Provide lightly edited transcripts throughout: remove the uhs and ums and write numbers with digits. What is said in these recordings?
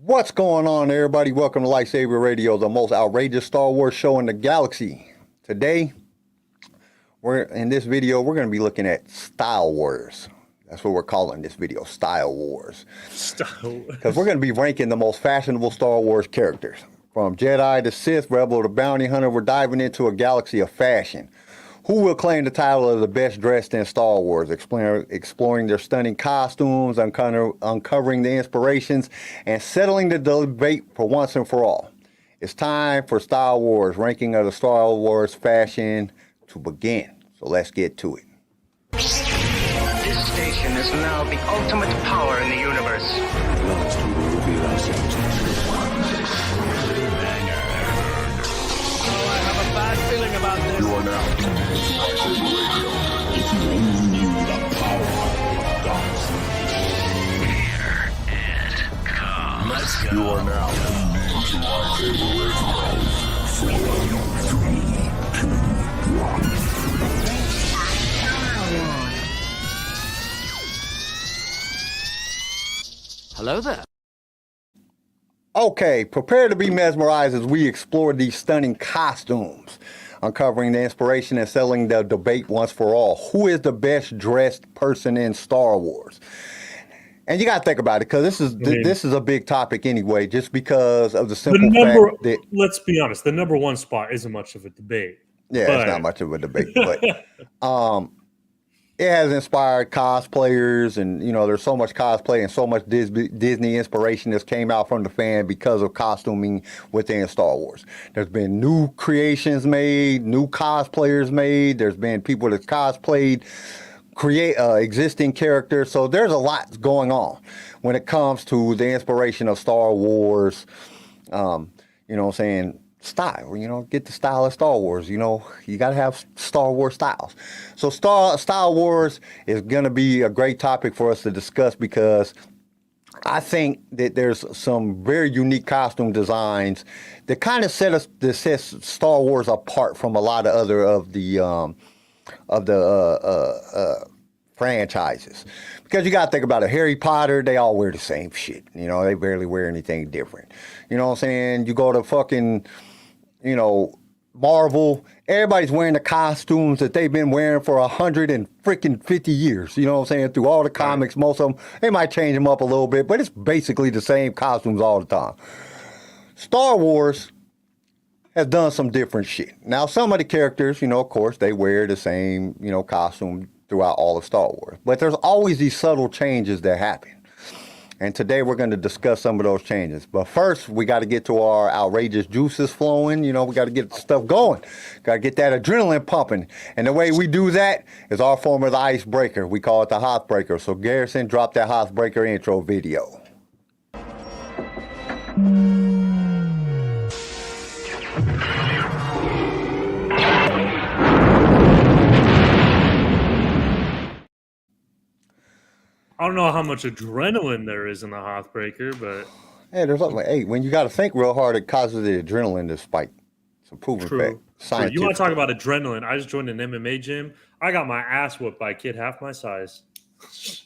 What's going on, everybody? Welcome to LightSaber Radio, the most outrageous Star Wars show in the galaxy. Today, in this video, we're going to be looking at Style Wars. That's what we're calling this video, Style Wars. Because we're going to be ranking the most fashionable Star Wars characters. From Jedi to Sith, Rebel to Bounty Hunter, we're diving into a galaxy of fashion. Who will claim the title of the best dressed in Star Wars, exploring their stunning costumes, uncovering the inspirations, and settling the debate for once and for all. It's time for Style Wars, ranking of the Star Wars fashion to begin. So let's get to it. This station is now the ultimate power in the universe. Last we will reveal ourselves. I have a bad feeling about this. You are now tuned into LightSaber Radio. If you only knew the power of darkness. Here it comes. Let's go. You are now tuned into LightSaber Radio. 4, 3, 2, 1. Hello there. Okay, prepare to be mesmerized as we explore these stunning costumes, uncovering the inspiration and settling the debate once for all. Who is the best dressed person in Star Wars? And you got to think about it, because this is a big topic anyway, just because of the simple fact that... Let's be honest, the number one spot isn't much of a debate. Yeah, it's not much of a debate, but it has inspired cosplayers, and there's so much cosplay and so much Disney inspiration that's came out from the fan because of costuming within Star Wars. There's been new creations made, new cosplayers made. There's been people that cosplayed existing characters. So there's a lot going on when it comes to the inspiration of Star Wars. Style, get the style of Star Wars. You got to have Star Wars styles. So Style Wars is going to be a great topic for us to discuss, because I think that there's some very unique costume designs that kind of set Star Wars apart from a lot of other of the franchises. Because you got to think about it. Harry Potter, they all wear the same shit. They barely wear anything different. You know what I'm saying? You go to fucking, Marvel, everybody's wearing the costumes that they've been wearing for 150 years. You know what I'm saying? Through all the comics, most of them, they might change them up a little bit, but it's basically the same costumes all the time. Star Wars has done some different shit. Now, some of the characters, of course, they wear the same, costume throughout all of Star Wars. But there's always these subtle changes that happen. And today we're going to discuss some of those changes. But first, we got to get to our outrageous juices flowing. We got to get the stuff going. Got to get that adrenaline pumping. And the way we do that is our form of the icebreaker. We call it the Hothbreaker. So Garrison, drop that Hothbreaker intro video. I don't know how much adrenaline there is in the Hothbreaker, but... Hey, when you got to think real hard, it causes the adrenaline to spike. It's a proven fact. True. You want to talk about adrenaline? I just joined an MMA gym. I got my ass whooped by a kid half my size.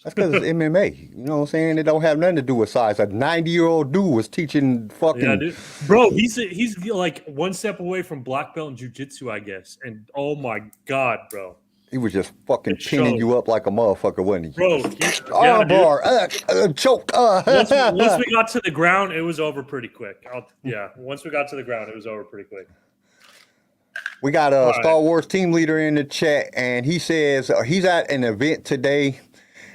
That's because it's MMA. You know what I'm saying? It don't have nothing to do with size. A 90-year-old dude was teaching fucking... Yeah, dude. Bro, he's like one step away from black belt in jiu-jitsu, I guess. And oh my God, bro. He was just fucking pinning you up like a motherfucker, wasn't he? Bro, choke. Once we got to the ground, it was over pretty quick. Once we got to the ground, it was over pretty quick. We got a Star Wars team leader in the chat, and he says he's at an event today,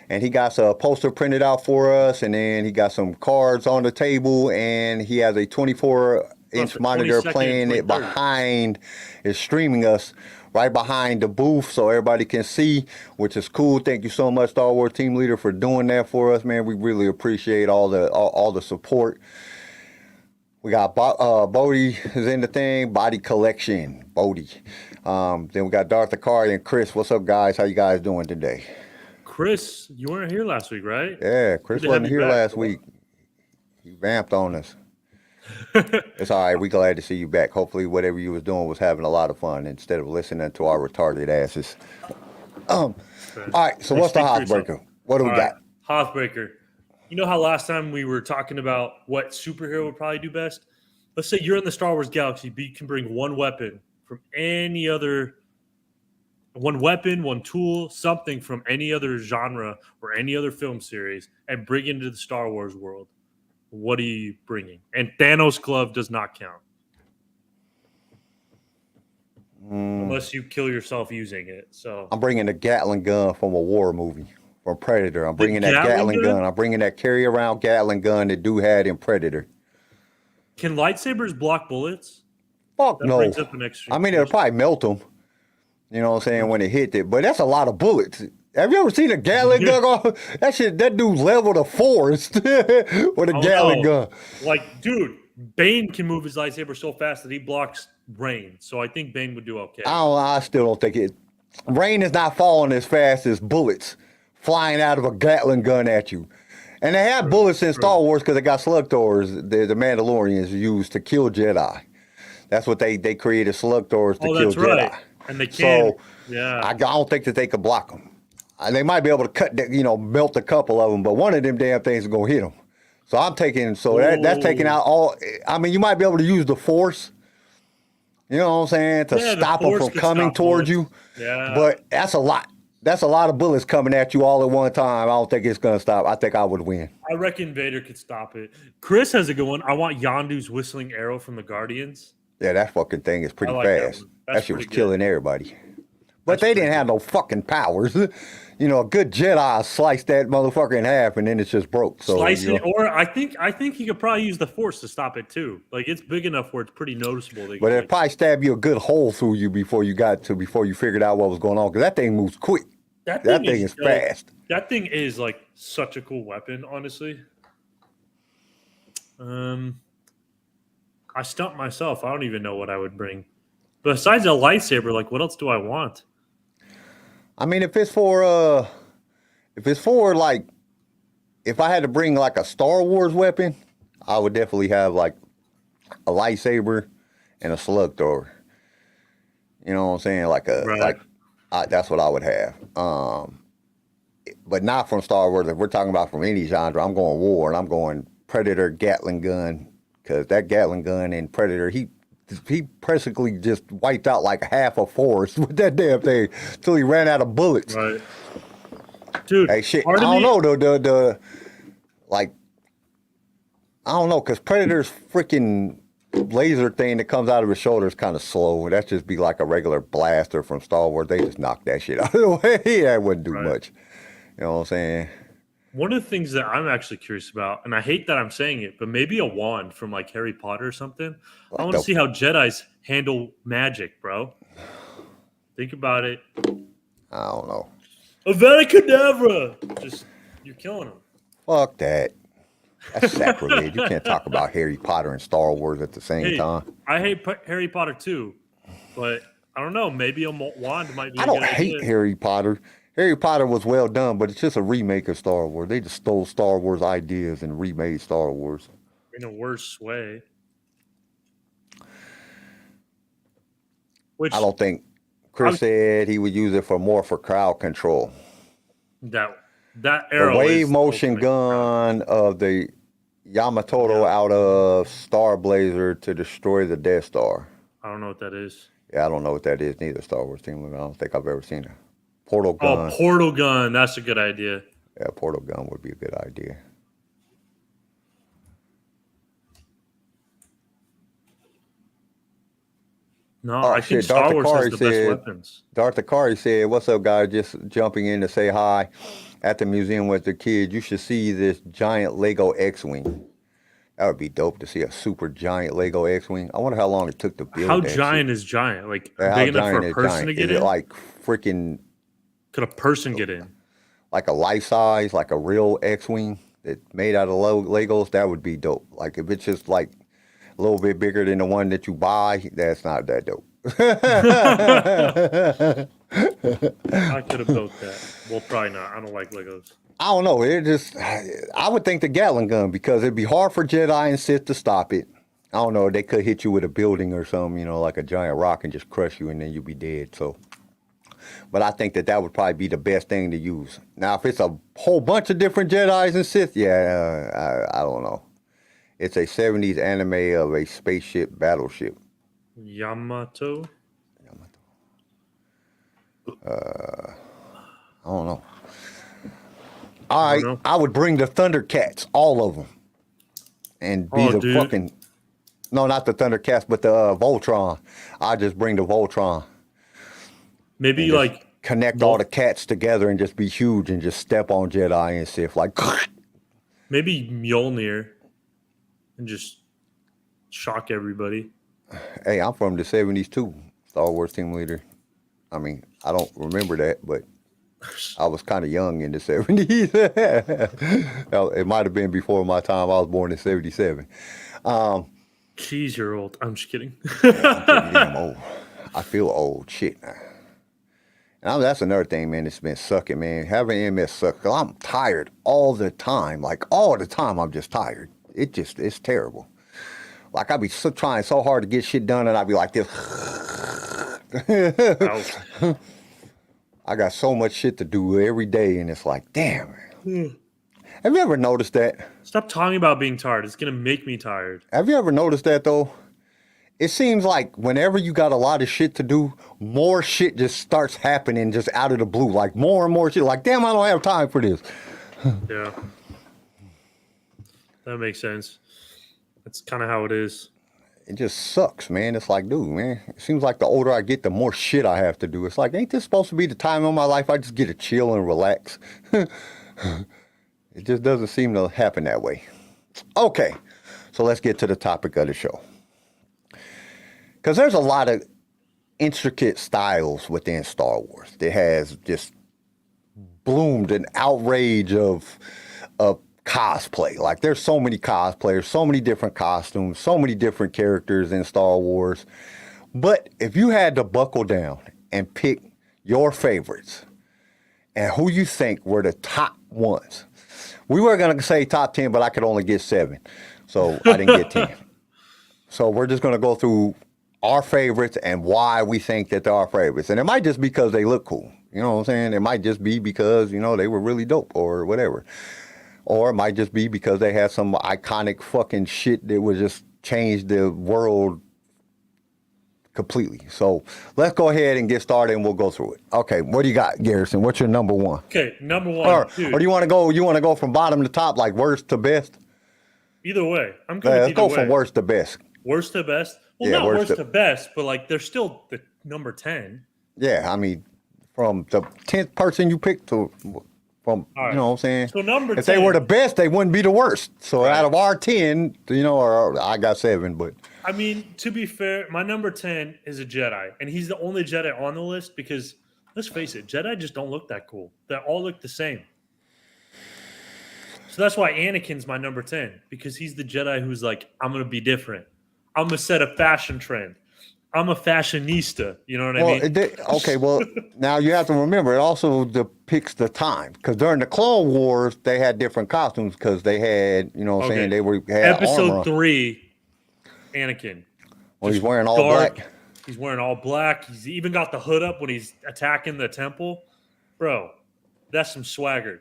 and he got a poster printed out for us, and then he got some cards on the table, and he has a 24-inch monitor playing it behind, is streaming us right behind the booth so everybody can see, which is cool. Thank you so much, Star Wars team leader, for doing that for us, man. We really appreciate all the support. We got Bodie is in the thing, Body Collection, Bodie. Then we got Darth Akari and Chris. What's up, guys? How you guys doing today? Chris, you weren't here last week, right? Yeah, Chris wasn't here last week. He vamped on us. It's all right. We're glad to see you back. Hopefully whatever you was doing was having a lot of fun instead of listening to our retarded asses. All right, so what's the Hothbreaker? What do we got? Hothbreaker. You know how last time we were talking about what superhero would probably do best? Let's say you're in the Star Wars galaxy, but you can bring one weapon from any other, one weapon, one tool, something from any other genre or any other film series, and bring it into the Star Wars world. What are you bringing? And Thanos' glove does not count. Unless you kill yourself using it. So I'm bringing the Gatling gun from a war movie, from Predator. I'm bringing that Gatling Gatling gun. I'm bringing that carry around Gatling gun that dude had in Predator. can lightsabers block bullets? Fuck That no. brings up an extra. I mean, it'll probably melt them. You know what I'm saying, when it hit it. But that's a lot of bullets. Have you ever seen a Gatling gun go? That dude leveled a forest with a Gatling gun. Like, dude, Bane can move his lightsaber so fast that he blocks rain. So I think Bane would do okay. I still don't think it. Rain is not falling as fast as bullets flying out of a Gatling gun at you. And they have bullets in Star Wars because they got slug throwers. The Mandalorians used to kill Jedi. That's what they created, slug throwers to kill Jedi. Right. And they can. So yeah. I don't think that they could block them. They might be able to cut, melt a couple of them, but one of them damn things is gonna hit them. So I'm taking. So that's taking out all. I mean, you might be able to use the Force. You know what I'm saying, to stop them from coming towards you. Yeah. But that's a lot. That's a lot of bullets coming at you all at one time. I don't think it's gonna stop. I think I would win. I reckon Vader could stop it. Chris has a good one. I want Yondu's whistling arrow from the Guardians. Yeah, that fucking thing is pretty like that fast. one. That That's shit was pretty killing everybody. But they didn't have no fucking powers. A good Jedi sliced that motherfucker in half and then it just broke. So, Slicing, or I think he could probably use the Force to stop it too. Like, it's big enough where it's pretty noticeable. But it'd probably stab you a good hole through you before you figured out what was going on. Because that thing moves quick. That thing is fast. That thing is like such a cool weapon, honestly. I stumped myself. I don't even know what I would bring. Besides a lightsaber, like, what else do I want? I mean, if it's for like, if I had to bring like a Star Wars weapon, I would definitely have like a lightsaber and a slug thrower. You know what I'm saying? That's what I would have. But not from Star Wars. If we're talking about from any genre, I'm going war and I'm going Predator Gatling gun, because that Gatling gun in Predator, he basically just wiped out like half a forest with that damn thing until he ran out of bullets. Right. Dude, hey, shit. I don't know. I don't know, because Predator's freaking laser thing that comes out of his shoulder is kind of slow. That just be like a regular blaster from Star Wars. They just knocked that shit out of the way. That wouldn't do much. You know what I'm saying? One of the things that I'm actually curious about, and I hate that I'm saying it, but maybe a wand from like Harry Potter or something. I want to see how Jedis handle magic, bro. Think about it. I don't know. Avada Kedavra! Just, you're killing them. Fuck that. That's sacrilege. You can't talk about Harry Potter and Star Wars at the same time. I hate Harry Potter too, but I don't know. Maybe a wand might be I don't hate Harry Potter. Harry Potter was well done, but it's just a remake of Star Wars. They just stole Star Wars ideas and remade Star Wars. In a worse way. Which I don't think Chris said he would use it for crowd control. That arrow. The wave motion gun of the Yamato out of Star Blazer to destroy the Death Star. I don't know what that is. Yeah, I don't know what that is neither, Star Wars team. I don't think I've ever seen it. Portal gun. Oh, portal gun. That's a good idea. Yeah, portal gun would be a good idea. No, I think Star Wars has the best weapons. Darth Akari said, "What's up, guys? Just jumping in to say hi at the museum with the kids. You should see this giant Lego X-Wing. That would be dope to see a super giant Lego X-Wing. I wonder how long it took to build How that giant shit. is giant? Like, big enough for a person to get in? Like freaking... Could a person get in? Like a life size, like a real X-Wing that's made out of Legos, that would be dope. Like if it's just like a little bit bigger than the one that you buy, that's not that dope." I could have built that. Well, probably not. I don't like Legos. I don't know. I would think the Gatling gun, because it'd be hard for Jedi and Sith to stop it. I don't know. They could hit you with a building or something, like a giant rock and just crush you and then you'd be dead. So But I think that would probably be the best thing to use. Now, if it's a whole bunch of different Jedis and Sith, I don't know. It's a 70s anime of a spaceship battleship. Yamato. I don't know. All right, I would bring the Thundercats, all of them, and be fucking. No, not the Thundercats, but the Voltron. I just bring the Voltron. Maybe like connect all the cats together and just be huge and just step on Jedi and Sith like. Maybe Mjolnir, and just shock everybody. Hey, I'm from the 70s too. Star Wars team leader. I mean, I don't remember that, but I was kind of young in the 70s. It might have been before my time. I was born in 77. Jeez, you're old. I'm just kidding. I'm old. I feel old. Shit. And that's another thing, man. It's been sucking, man. Having MS sucks. Cause I'm tired all the time. Like, all the time, I'm just tired. It's terrible. Like, I'd be trying so hard to get shit done, and I'd be like this. I got so much shit to do every day, and it's like, damn. Have you ever noticed that? Stop talking about being tired. It's going to make me tired. Have you ever noticed that, though? It seems like whenever you got a lot of shit to do, more shit just starts happening just out of the blue. Like, more and more shit. Like, damn, I don't have time for this. Yeah. That makes sense. That's kind of how it is. It just sucks, man. It's like, dude, man, it seems like the older I get, the more shit I have to do. It's like, ain't this supposed to be the time of my life I just get to chill and relax? It just doesn't seem to happen that way. Okay, so let's get to the topic of the show. Because there's a lot of intricate styles within Star Wars that has just bloomed an outrage of cosplay. Like, there's so many cosplayers, so many different costumes, so many different characters in Star Wars. But if you had to buckle down and pick your favorites and who you think were the top ones, we were going to say top 10, but I could only get 7. So I didn't get 10. So we're just going to go through our favorites and why we think that they're our favorites. And it might just be because they look cool. You know what I'm saying? It might just be because, you know, they were really dope or whatever. Or it might just be because they had some iconic fucking shit that would just change the world completely. So let's go ahead and get started and we'll go through it. Okay, what do you got, Garrison? What's your number one? Okay, number one. Or do you want to go from bottom to top, like worst to best? Either way. I'm good with Let's go from worst to best. Worst to best? Well, Yeah, not worst to best, but like they're still the number 10. Yeah, I mean, from the 10th person you picked to... From, right. You know what I'm saying? So number 10. If they were the best, they wouldn't be the worst. So out of our 10, you know, or I got 7, but... I mean, to be fair, my number 10 is a Jedi. And he's the only Jedi on the list because, let's face it, Jedi just don't look that cool. They all look the same. So that's why Anakin's my number 10. Because he's the Jedi who's like, I'm going to be different. I'm going to set a fashion trend. I'm a fashionista. You know what I mean? Okay, well, now you have to remember, it also depicts the time. Because during the Clone Wars, they had different costumes because they had, you know what I'm saying, they had Episode armor. 3, Anakin. Well, he's wearing all black. He's wearing all black. He's even got the hood up when he's attacking the temple. Bro, that's some swagger.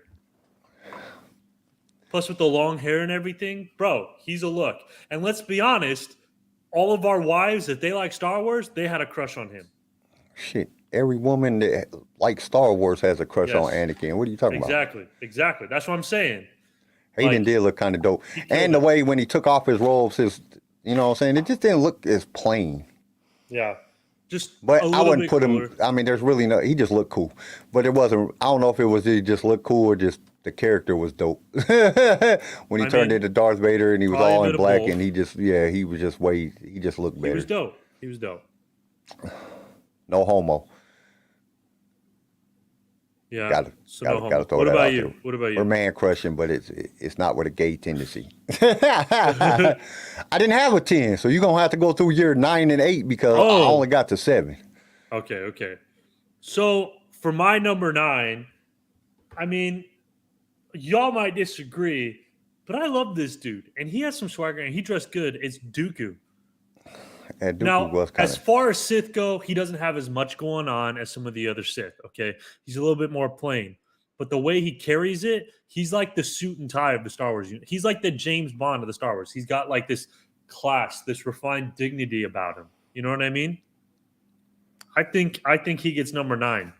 Plus with the long hair and everything, bro, he's a look. And let's be honest, all of our wives, if they like Star Wars, they had a crush on him. Shit, every woman that likes Star Wars has a crush on Anakin. What are you talking about? Exactly. That's what I'm saying. Hayden did look kind of dope. And the way when he took off his robes, you know what I'm saying, it just didn't look as plain. Yeah. But I wouldn't put him, I mean, there's really no, he just looked cool. But it wasn't, I don't know if it was he just looked cool or just the character was dope. When he turned into Darth Vader and he was all in black and he just, he was just he just looked better. He was dope. No homo. Yeah. Gotta throw that out there. What about you? We're man crushing, but it's not with a gay tendency. I didn't have a 10, so you're gonna have to go through your 9 and 8 because I only got to 7. Okay. So for my number 9, I mean, y'all might disagree, but I love this dude, and he has some swagger, and he dressed good. It's Dooku. And Dooku Now, was kind as of. far as Sith go, he doesn't have as much going on as some of the other Sith. Okay, he's a little bit more plain, but the way he carries it, he's like the suit and tie of the Star Wars unit. He's like the James Bond of the Star Wars. He's got like this class, this refined dignity about him. You know what I mean? I think he gets number 9.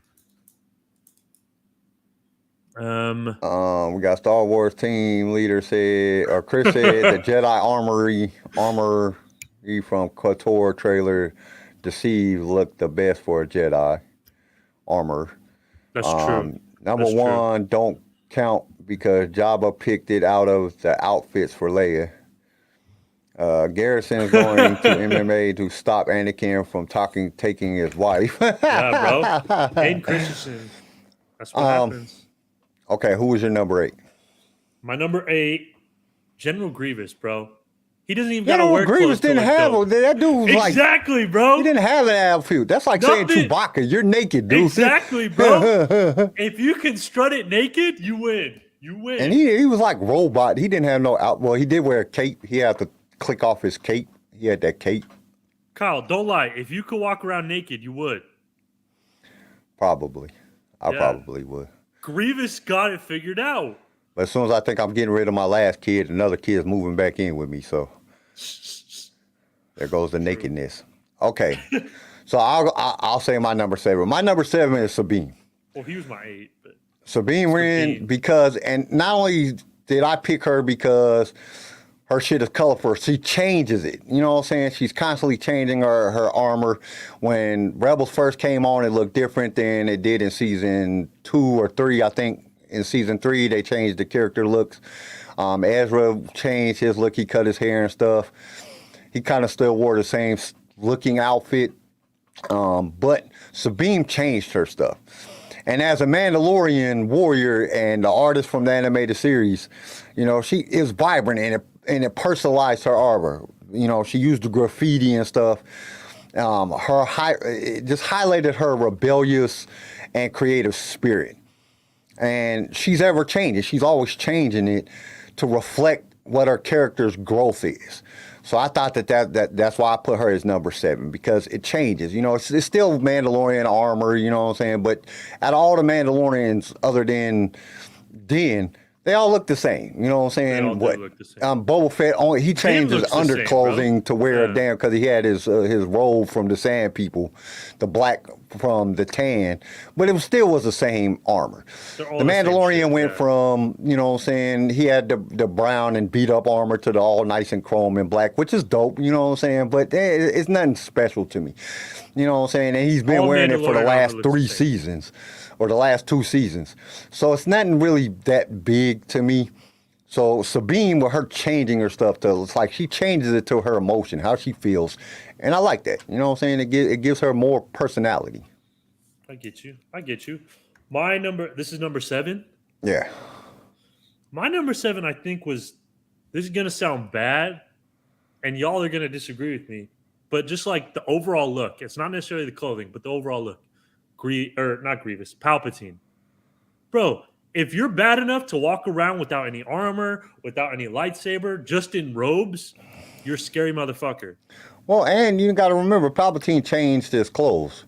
We got Star Wars team leader said, or Chris said, the Jedi armor from KOTOR trailer, Deceive looked the best for a Jedi armor. That's true. Number That's one, don't count because Jabba picked it out of the outfits for Leia. Garrison's going to MMA to stop Anakin from taking his wife. Yeah, bro. Hayden Christensen. That's what happens. Okay, who was your number 8? My number 8, General Grievous, bro. He doesn't even got to wear Grievous clothes. to didn't it, have though. that dude was like Exactly, bro. he didn't have an outfit. That's like saying Nothing. Chewbacca. You're naked, dude. Exactly, bro. If you can strut it naked, you win. You win. And he was like robot. He didn't have no out. Well, he did wear a cape. He had to click off his cape. He had that cape. Kyle, don't lie. If you could walk around naked, you would. Probably. I Yeah. probably would. Grievous got it figured out. But as soon as I think I'm getting rid of my last kid, another kid's moving back in with me. So there goes the nakedness. Okay. So I'll say my number 7. My number 7 is Sabine. Well, he was my 8, but Sabine Wren, because, and not only did I pick her because her shit is colorful, she changes it. You know what I'm saying? She's constantly changing her armor. When Rebels first came on, it looked different than it did in season 2 or 3. I think in season 3, they changed the character looks. Ezra changed his look. He cut his hair and stuff. He kind of still wore the same looking outfit. But Sabine changed her stuff. And as a Mandalorian warrior and the artist from the animated series, you know, she is vibrant and it personalized her armor. You know, she used the graffiti and stuff. It just highlighted her rebellious and creative spirit. And she's ever changing. She's always changing it to reflect what her character's growth is. So I thought that's why I put her as number 7, because it changes. You know, it's still Mandalorian armor, you know what I'm saying? But out of all the Mandalorians other than Din, they all look the same. You know what I'm saying? They all do look the same. Boba Fett, he changed his looks the same, underclothing to wear Yeah. a damn, because he had his robe from the Sand People, the black from the tan, but it still was the same armor. They're all The the same Mandalorian shit, went yeah. from, you know what I'm saying, he had the brown and beat up armor to the all nice and chrome and black, which is dope, you know what I'm saying, but it's nothing special to me. You know what I'm saying? And he's been All wearing it for the Mandalorian last armor looks 3 the same. seasons, or the last 2 seasons. So it's nothing really that big to me. So Sabine, with her changing her stuff, it's like she changes it to her emotion, how she feels. And I like that. You know what I'm saying? It gives her more personality. I get you. This is number 7. Yeah. My number 7, I think, this is going to sound bad, and y'all are going to disagree with me, but just like the overall look, it's not necessarily the clothing, but the overall look. Not Grievous, Palpatine. Bro, if you're bad enough to walk around without any armor, without any lightsaber, just in robes, you're a scary motherfucker. Well, and you got to remember, Palpatine changed his clothes.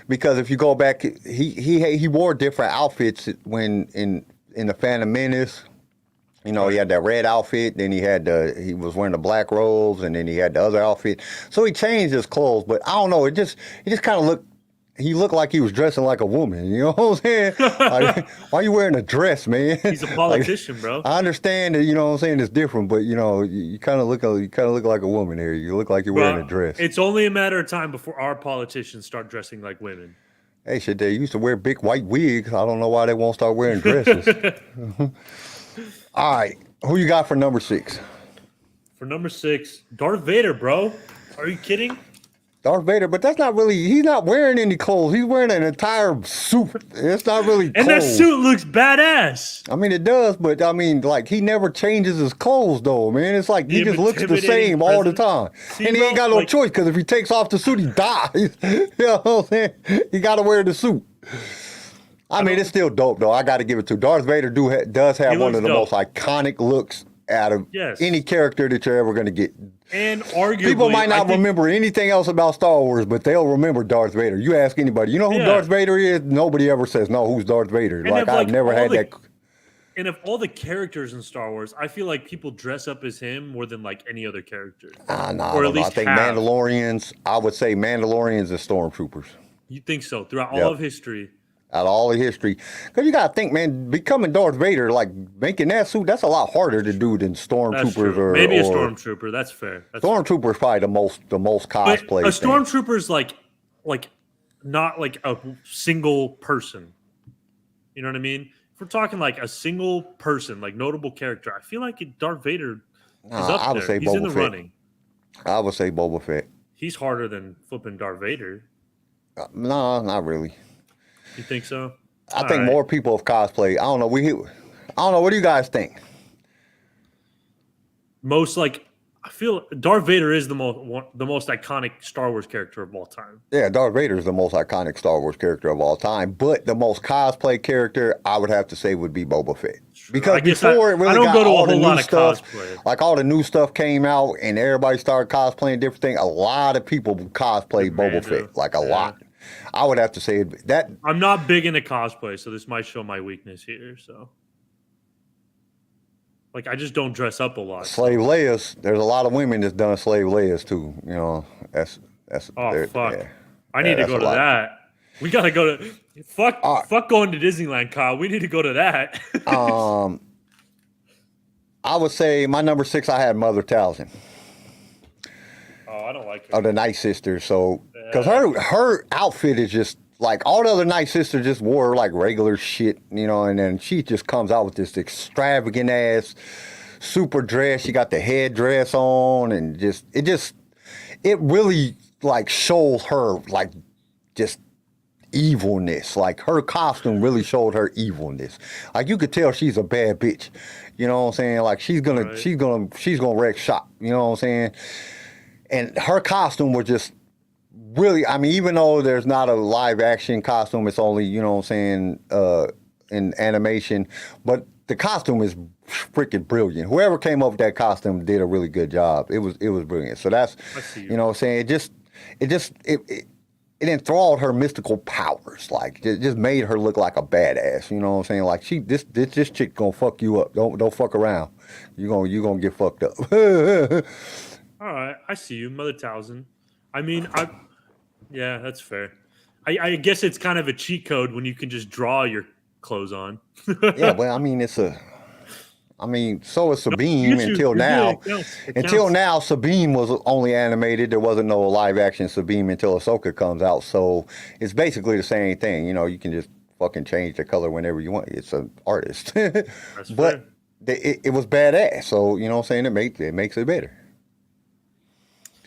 Because if you go back, he wore different outfits when in the Phantom Menace. You know, he had that red outfit, then he was wearing the black robes, and then he had the other outfit. So he changed his clothes, but I don't know, he just kind of looked like he was dressing like a woman. You know what I'm saying? Like, why are you wearing a dress, man? He's a politician, bro. I understand that, you know what I'm saying, it's different, but you know, you kind of look like a woman here. You look like you're wearing a dress. It's only a matter of time before our politicians start dressing like women. Hey, shit, they used to wear big white wigs. I don't know why they won't start wearing dresses. All right, who you got for number 6? For number 6, Darth Vader, bro. Are you kidding? Darth Vader, but that's not really, he's not wearing any clothes. He's wearing an entire suit. It's not really And clothes. that suit looks badass. I mean, it does, but I mean, like, he never changes his clothes, though, man. It's like he just looks the intimidating same all the presence. time. See, and he bro, ain't got no like- choice, because if he takes off the suit, he dies. You know what I'm saying? He got to wear the suit. I mean, it's still dope, though. I got to give it to Darth Vader does have one looks of the dope. most iconic looks out of Yes. any character that you're ever going to get. And arguably, People might I not think- remember anything else about Star Wars, but they'll remember Darth Vader. You ask anybody, you know who Yeah. Darth Vader is? Nobody ever says, no, who's Darth Vader? And Like, if, I've never all had the- that. And of all the characters in Star Wars, I feel like people dress up as him more than like any other character. No, or I at don't know. I least think have. Mandalorians, I would say Mandalorians and Stormtroopers. You think so? Throughout Yep. all of history. Out of all the history. Because you got to think, man, becoming Darth Vader, like making that suit, that's a lot harder to do than That's Stormtroopers. true. Or Maybe a or- stormtrooper. That's fair. That's fair. Stormtrooper's probably the most But cosplay. a thing. stormtrooper's like not like a single person. You know what I mean? If we're talking like a single person, like notable character, I feel like Darth Vader is Nah, up I would there. say He's in Boba the Fett. running. I would say Boba Fett. He's harder than flipping Darth Vader. No, not really. You think so? I All think right. more people have cosplay. I don't know. I don't know. What do you guys think? Most like I feel Darth Vader is the most iconic Star Wars character of all time. Yeah, Darth Vader is the most iconic Star Wars character of all time, but the most cosplay character I would have to say would be Boba Fett. Because I guess before it really I don't got go to all a the whole new lot of stuff, cosplay. like all the new stuff came out and everybody started cosplaying different things, a lot of people cosplay Boba Mando, Fett, like a yeah. lot. I would have to say that. I'm not big into cosplay, so this might show my weakness here. So, like, I just don't dress up a lot. Slave Leia's, there's a lot of women that's done Slave Leia's too. You know, that's Oh fuck! yeah. I need to that's go a to lot. that. We gotta go to fuck. All right. Fuck going to Disneyland, Kyle. We need to go to that. I would say my number 6, I had Mother Talzin Oh, I don't like her. of the Night Sisters. So, because her outfit is just like all the other Night Sisters just wore like regular shit, you know, and then she just comes out with this extravagant ass super dress. She got the headdress on, and it really like shows her like just evilness. Like her costume really showed her evilness. Like you could tell she's a bad bitch. You know what I'm saying? Like she's gonna wreck shop. You know what I'm saying? And her costume was just really, I mean, even though there's not a live action costume, it's only, you know what I'm saying, in animation, but the costume is freaking brilliant. Whoever came up with that costume did a really good job. It was brilliant. So that's, I see you. you know what I'm saying? It enthralled her mystical powers. Like it just made her look like a badass. You know what I'm saying? Like this chick gonna fuck you up. Don't fuck around. You gonna get fucked up. All right, I see you, Mother Talzin. I mean, yeah, that's fair. I guess it's kind of a cheat code when you can just draw your clothes on. Yeah, well, I mean, so is Sabine you- until you're now. good. It counts. It Until counts. now, Sabine was only animated. There wasn't no live action Sabine until Ahsoka comes out. So it's basically the same thing. You know, you can just fucking change the color whenever you want. It's an artist. That's But fair. it was badass. So, you know what I'm saying? It makes it better.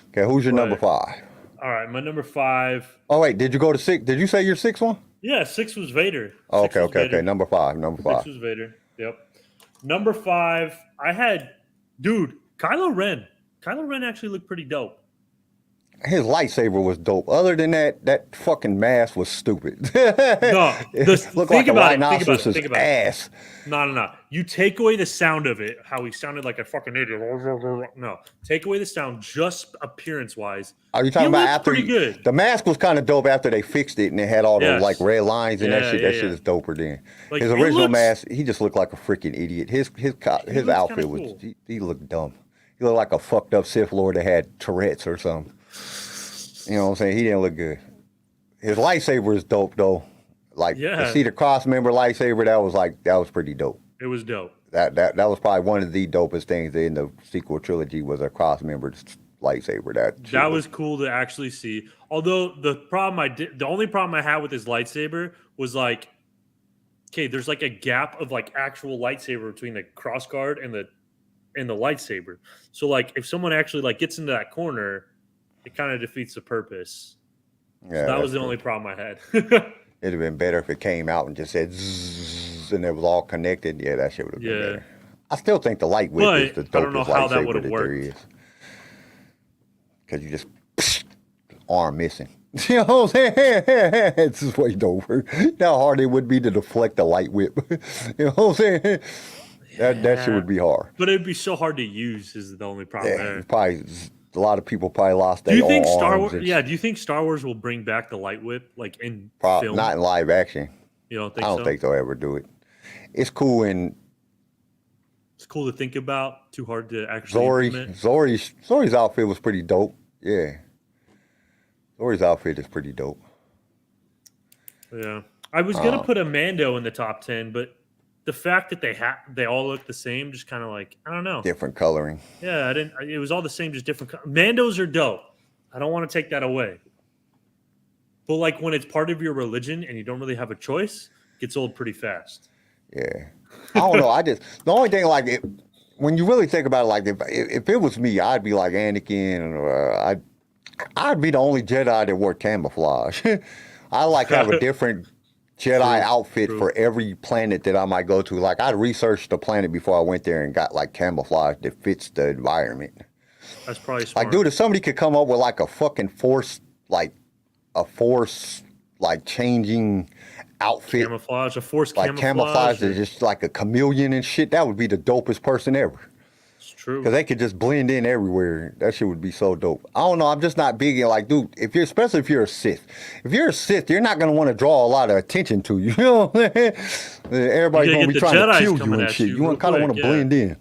Okay, who's your number Right. 5? All right, my number 5. Oh, wait, did you go to 6? Did you say your 6th one? Yeah, 6 was Vader. Oh, Six okay, was okay, Vader. okay. Number 5. 6 was Vader. Yep. Number 5, I had, dude, Kylo Ren. Kylo Ren actually looked pretty dope. His lightsaber was dope. Other than that fucking mask was stupid. No, It looked think like a about it, rhinoceros's think about it. ass. No. You take away the sound of it, how he sounded like a fucking idiot. No, take away the sound, just appearance-wise. Are you talking He about looked after pretty good. The mask was kind of dope after they fixed it and it had all those Yes. like red lines and that Yeah, shit. yeah, That shit yeah. is doper then. Like, His it original looks- mask, he just looked like a freaking idiot. His looks outfit kinda was cool. he looked dumb. He looked like a fucked up Sith Lord that had Tourette's or something. You know what I'm saying? He didn't look good. His lightsaber is dope though. Like Yeah. to see the cross member lightsaber, that was pretty dope. It was dope. That was probably one of the dopest things in the sequel trilogy was a cross membered lightsaber. That was cool to actually see. Although the only problem I had with his lightsaber was like, okay, there's like a gap of like actual lightsaber between the cross guard and the lightsaber. So like if someone actually like gets into that corner, it kind of defeats the purpose. Yeah, That was that's the only cool. problem I had. It'd have been better if it came out and just said zzz and it was all connected. Yeah, that shit would have been Yeah. better. I still think the light whip is the But I don't know dopest how that lightsaber would've that worked. there is. Because you just arm missing. You know what I'm saying? It's just way doper. You know how hard it would be to deflect the light whip. You know what I'm saying? That shit would be hard. But it'd be so hard to use. Is the only problem Yeah, there. probably a lot of people probably lost Do their you think own Star arms Wars? Yeah. Do you think Star Wars will bring back the light whip like in film? not in live action. You don't think I don't so? think they'll ever do it. It's cool in It's cool to think about. Too hard to actually implement. Zori's outfit was pretty dope. Yeah. Zori's outfit is pretty dope. Yeah. I was gonna put a Mando in the top 10, but the fact that they all look the same, just kind of like, I don't know. Different coloring. Yeah, I didn't. It was all the same, just different. Mandos are dope. I don't want to take that away. But like when it's part of your religion and you don't really have a choice, it gets old pretty fast. Yeah. I don't know. The only thing like it, when you really think about it, like if it was me, I'd be like Anakin, or I'd be the only Jedi that wore camouflage. I like have a different Jedi outfit for every planet that I might go to. Like I'd research the planet before I went there and got like camouflage that fits the environment. That's probably smart. Like, dude, if somebody could come up with like a fucking force changing outfit, camouflage, a force like camouflage is just like a chameleon and shit, that would be the dopest person ever. It's true. Because they could just blend in everywhere. That shit would be so dope. I don't know. I'm just not big in like, dude, especially if you're a Sith. If you're a Sith, you're not going to want to draw a lot of attention to you. You know what I'm saying? Everybody's going to be trying Jedis to kill you coming and at shit. you You real kind of want to quick, blend in.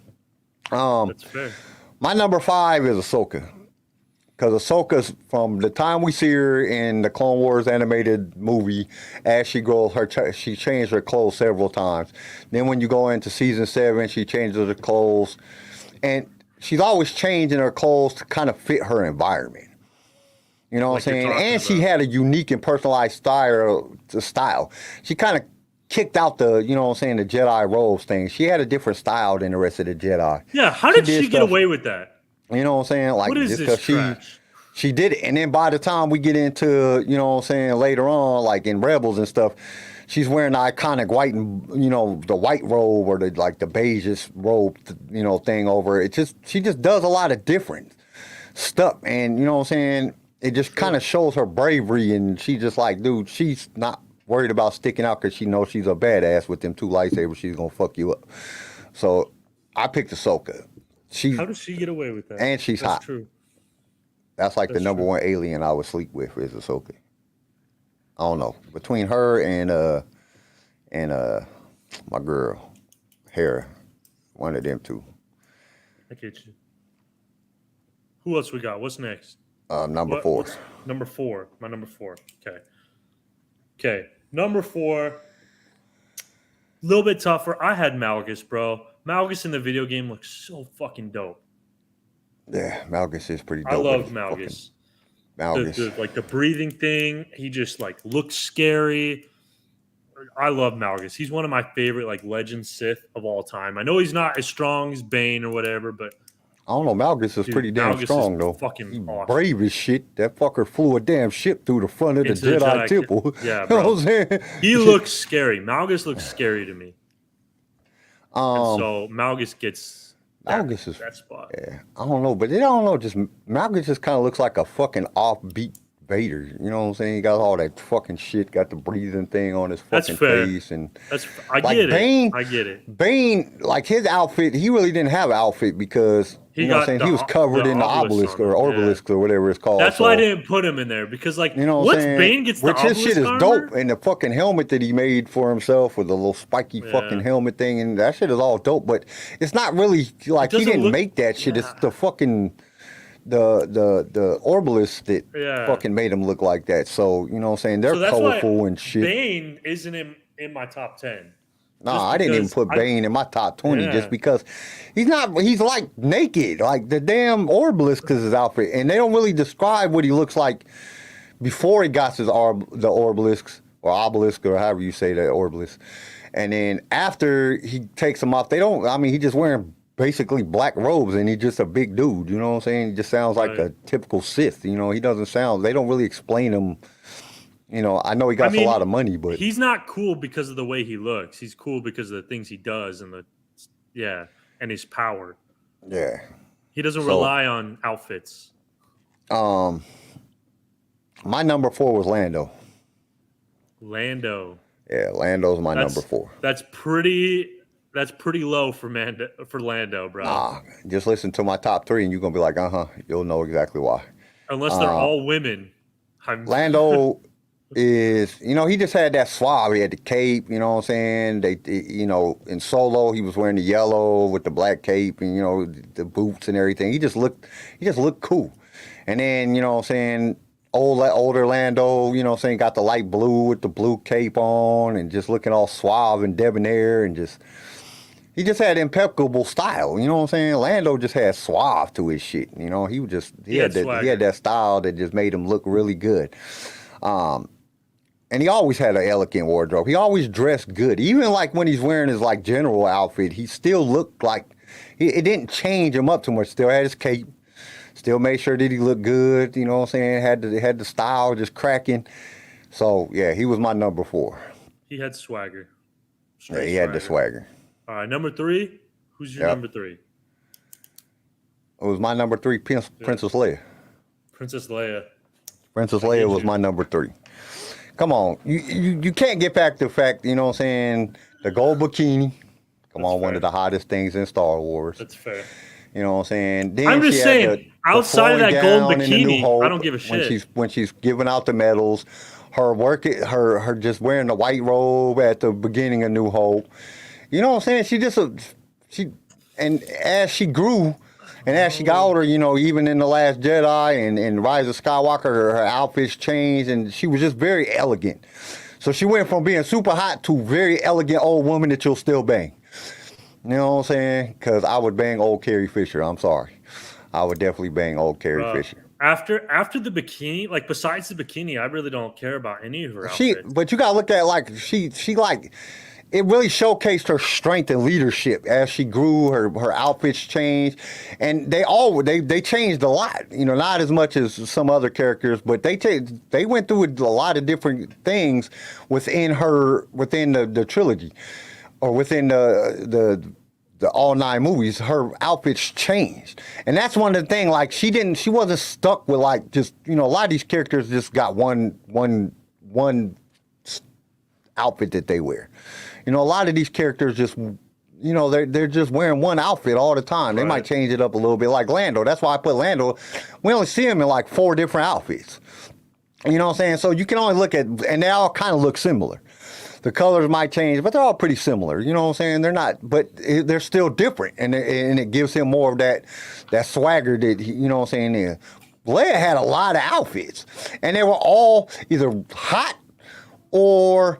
That's fair. My number 5 is Ahsoka. Because Ahsoka's, from the time we see her in the Clone Wars animated movie, as she grows, she changed her clothes several times. Then when you go into season 7, she changes her clothes. And she's always changing her clothes to kind of fit her environment. You know what I'm saying? And she had a unique and personalized style. She kind of kicked out the, you know what I'm saying, the Jedi robes thing. She had a different style than the rest of the Jedi. Yeah, how did she get away with that? You know what I'm saying? Like, what is just this trash? She did it. And then by the time we get into, you know what I'm saying, later on, like in Rebels and stuff, she's wearing the iconic white and, you know, the white robe or the beigeish robe, you know, thing over it. She just does a lot of different stuff. And, you know what I'm saying, it just kind of shows her bravery. And she just like, dude, she's not worried about sticking out because she knows she's a badass with them 2 lightsabers. She's going to fuck you up. So I picked Ahsoka. How does she get away with that? And she's hot. True. That's like the number 1 alien I would sleep with is Ahsoka. I don't know. Between her and my girl, Hera, one of them 2. I get you. Who else we got? What's next? Number 4. Number 4. My number 4. Okay. Number 4. A little bit tougher. I had Malgus, bro. Malgus in the video game looks so fucking dope. Yeah, Malgus is pretty dope. I love Malgus. Malgus. Like the breathing thing, he just like looks scary. I love Malgus. He's one of my favorite like legend Sith of all time. I know he's not as strong as Bane or whatever, but I don't know. Malgus is pretty damn strong though. Fucking awesome. Brave as shit. That fucker flew a damn ship through the front of the Jedi temple. Yeah, bro. You know bro. what I'm saying? He looks scary. Malgus looks scary to me. So Malgus gets that spot. Yeah, I don't know, but I don't know. Just Malgus just kind of looks like a fucking offbeat Vader. You know what I'm saying? He got all that fucking shit. Got the breathing thing on his fucking face, and I get it. Bane, like his outfit, he really didn't have an outfit because you know what I'm saying, he was covered in the obelisk or whatever it's called. That's why I didn't put him in there because, like, you know what I'm saying? Bane gets the Which his shit is armor? dope, and the fucking helmet that he made for himself with the little spiky fucking helmet thing, and that shit is all dope. But it's not really like he didn't make that shit. It's the fucking the Orbalisk that fucking made him look like that. So you know what I'm saying? They're colorful and shit. Bane isn't in my top 10. Nah, I didn't even put Bane in my top 20 just because he's like naked, like the damn Orbalisk is his outfit. And they don't really describe what he looks like before he got the Orbalisks or obelisk or however you say that, Orbalisk. And then after he takes them off, he's just wearing basically black robes and he's just a big dude, you know what I'm saying? He just sounds like a typical Sith, you know, they don't really explain him. You know, I know he got a lot of money, but he's not cool because of the way he looks. He's cool because of the things he does and and his power. Yeah. He doesn't rely on outfits. My number 4 was Lando. Lando. Yeah, Lando's my number 4. That's pretty That's pretty low for Lando, bro. Just listen to my top 3 and you're going to be like, you'll know exactly why. Unless they're all women. Lando is, he just had that suave. He had the cape, you know what I'm saying? In Solo, he was wearing the yellow with the black cape and, the boots and everything. He just looked cool. And then, you know what I'm saying, older Lando, you know what I'm saying, got the light blue with the blue cape on and just looking all suave and debonair and he just had impeccable style, you know what I'm saying? Lando just had suave to his shit, he had that style that just made him look really good. And he always had an elegant wardrobe. He always dressed good. Even like when he's wearing his like general outfit, he still looked like it didn't change him up too much. Still had his cape. Still made sure that he looked good. You know what I'm saying? Had the style just cracking. So yeah, he was my number 4. He had swagger. Yeah, he had the swagger. All right, number 3. Who's your number 3? It was my number 3, Princess Leia. Princess Leia. Princess Leia was my number 3. Come on, you can't get back to the fact, you know what I'm saying, the gold bikini. Come on, one of the hottest things in Star Wars. That's fair. You know what I'm saying? Then I'm just saying, outside of that gold bikini, Hope, I don't give a shit. When she's giving out the medals, her just wearing the white robe at the beginning of New Hope. You know what I'm saying? And as she grew, and as she got older, even in The Last Jedi and Rise of Skywalker, her outfits changed, and she was just very elegant. So she went from being super hot to very elegant old woman that you'll still bang. You know what I'm saying? Because I would bang old Carrie Fisher. I'm sorry. I would definitely bang old Carrie Fisher. After the bikini, like besides the bikini, I really don't care about any of her outfits. But you gotta look at she it really showcased her strength and leadership as she grew. Her outfits changed, and they changed a lot. Not as much as some other characters, but they went through a lot of different things within the trilogy, or within the all 9 movies. Her outfits changed, and that's one of the things. Like she wasn't stuck with like just a lot of these characters just got one outfit that they wear. A lot of these characters just, they're just wearing one outfit all the time. They might change it up a little bit, like Lando. That's why I put Lando. We only see him in like 4 different outfits. You know what I'm saying? So you can only look at, and they all kind of look similar. The colors might change, but they're all pretty similar. You know what I'm saying? They're not, but they're still different, and it gives him more of that swagger that you know what I'm saying. Leia had a lot of outfits, and they were all either hot or,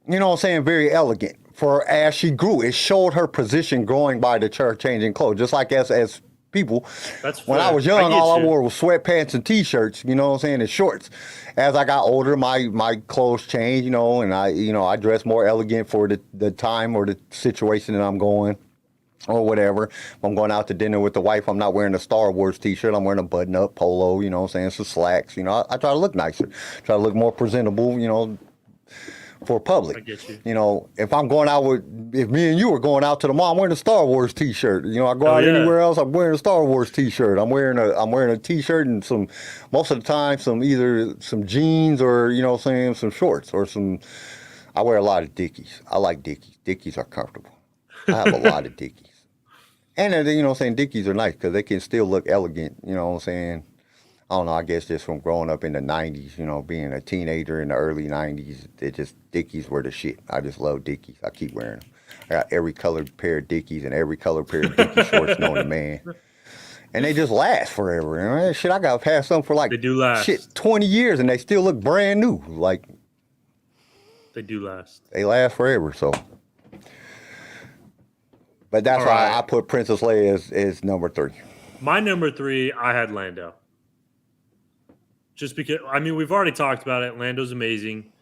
you know what I'm saying, very elegant. For as she grew, it showed her position growing by the changing clothes. Just like as people, when I was young, all I wore was sweatpants and t-shirts, you know what I'm saying, and shorts. As I got older, my clothes changed, and I dress more elegant for the time or the situation that I'm going, or whatever. If I'm going out to dinner with the wife, I'm not wearing a Star Wars t-shirt. I'm wearing a button-up polo, you know what I'm saying, some slacks. I try to look nicer, try to look more presentable, for public. I get you. If I'm going out if me and you were going out to the mall, I'm wearing a Star Wars t-shirt. I go out anywhere else, I'm wearing a Star Wars t-shirt. I'm wearing a t-shirt and most of the time, either some jeans or, some shorts or I wear a lot of Dickies. I like Dickies. Dickies are comfortable. I have a lot of Dickies. And Dickies are nice because they can still look elegant, I don't know, I guess just from growing up in the 90s, being a teenager in the early 90s, Dickies were the shit. I just love Dickies. I keep wearing them. I got every colored pair of Dickies and every colored pair of Dickie shorts known to man. And they just last forever. I got past them for they do last. 20 years and they still look brand new. Like, they do last. They last forever, so. But that's why I put Princess Leia as number 3. My number 3, I had Lando. Just because, we've already talked about it. Lando's amazing.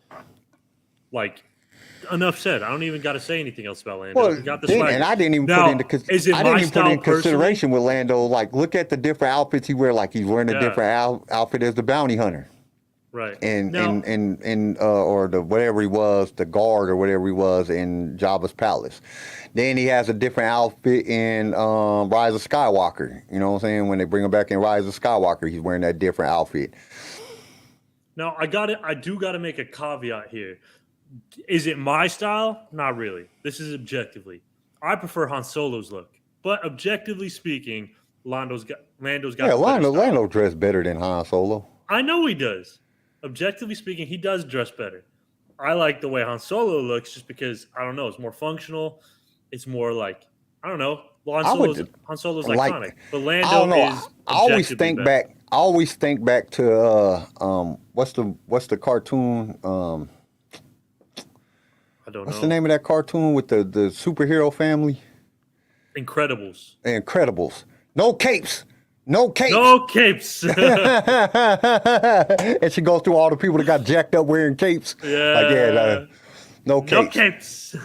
Like, enough said. I don't even got to say anything else about Lando. Well, got the and I didn't even put in consideration with Lando. Like, look at the different outfits he wear. Like, he's wearing a different outfit as the bounty hunter. Right. Or the whatever he was, the guard or whatever he was in Jabba's palace. Then he has a different outfit in Rise of Skywalker. You know what I'm saying? When they bring him back in Rise of Skywalker, he's wearing that different outfit. Now, I do got to make a caveat here. Is it my style? Not really. This is objectively. I prefer Han Solo's look, but objectively speaking, Lando's got Yeah, the better style. Lando dressed better than Han Solo. I know he does. Objectively speaking, he does dress better. I like the way Han Solo looks just because I don't know, it's more functional. It's more like I don't know. Han Solo's iconic, but Lando I don't know. is. I always objectively think better. back. I always think back to what's the cartoon? I don't What's know. the name of that cartoon with the superhero family? Incredibles. Incredibles. No capes. No capes. No capes. And she goes through all the people that got jacked up wearing capes. Yeah. Like, yeah, no capes. No capes.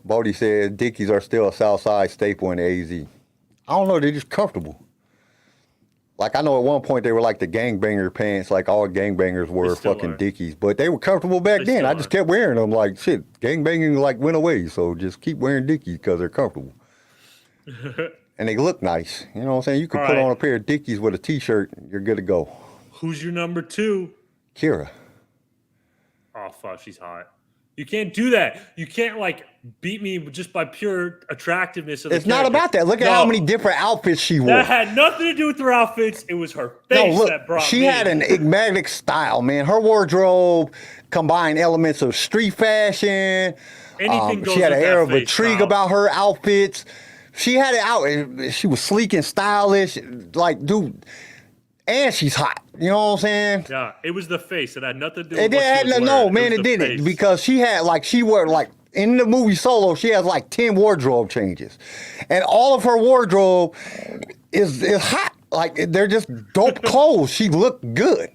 Bodie said Dickies are still a South Side staple in the AZ. I don't know, they're just comfortable. Like I know at one point they were like the gangbanger pants, like all gangbangers wore still fucking are. Dickies, but they were comfortable back They then. still I just are. kept wearing them. Like shit, gangbanging like went away, so just keep wearing Dickies because they're comfortable. And they look nice. You know what I'm saying? You can All put right. on a pair of Dickies with a t-shirt, you're good to go. Who's your number 2? Kira. Oh fuck, she's hot. You can't do that. You can't like beat me just by pure attractiveness of the It's not character. about that. Look at how many different outfits she wore. That had nothing to do with her outfits. It was her face that brought she me. had an enigmatic style, man. Her wardrobe combined elements of street fashion. Anything goes She had an with air that of face intrigue style. about her outfits. She had it out. She was sleek and stylish. Like, dude, and she's hot. You know what I'm saying? Yeah, it was the face. It had nothing to do with It what she was didn't. No, wearing. man, was it the didn't. face. Because she wore like in the movie Solo, she has like 10 wardrobe changes, and all of her wardrobe is hot. Like they're just dope clothes. She looked good.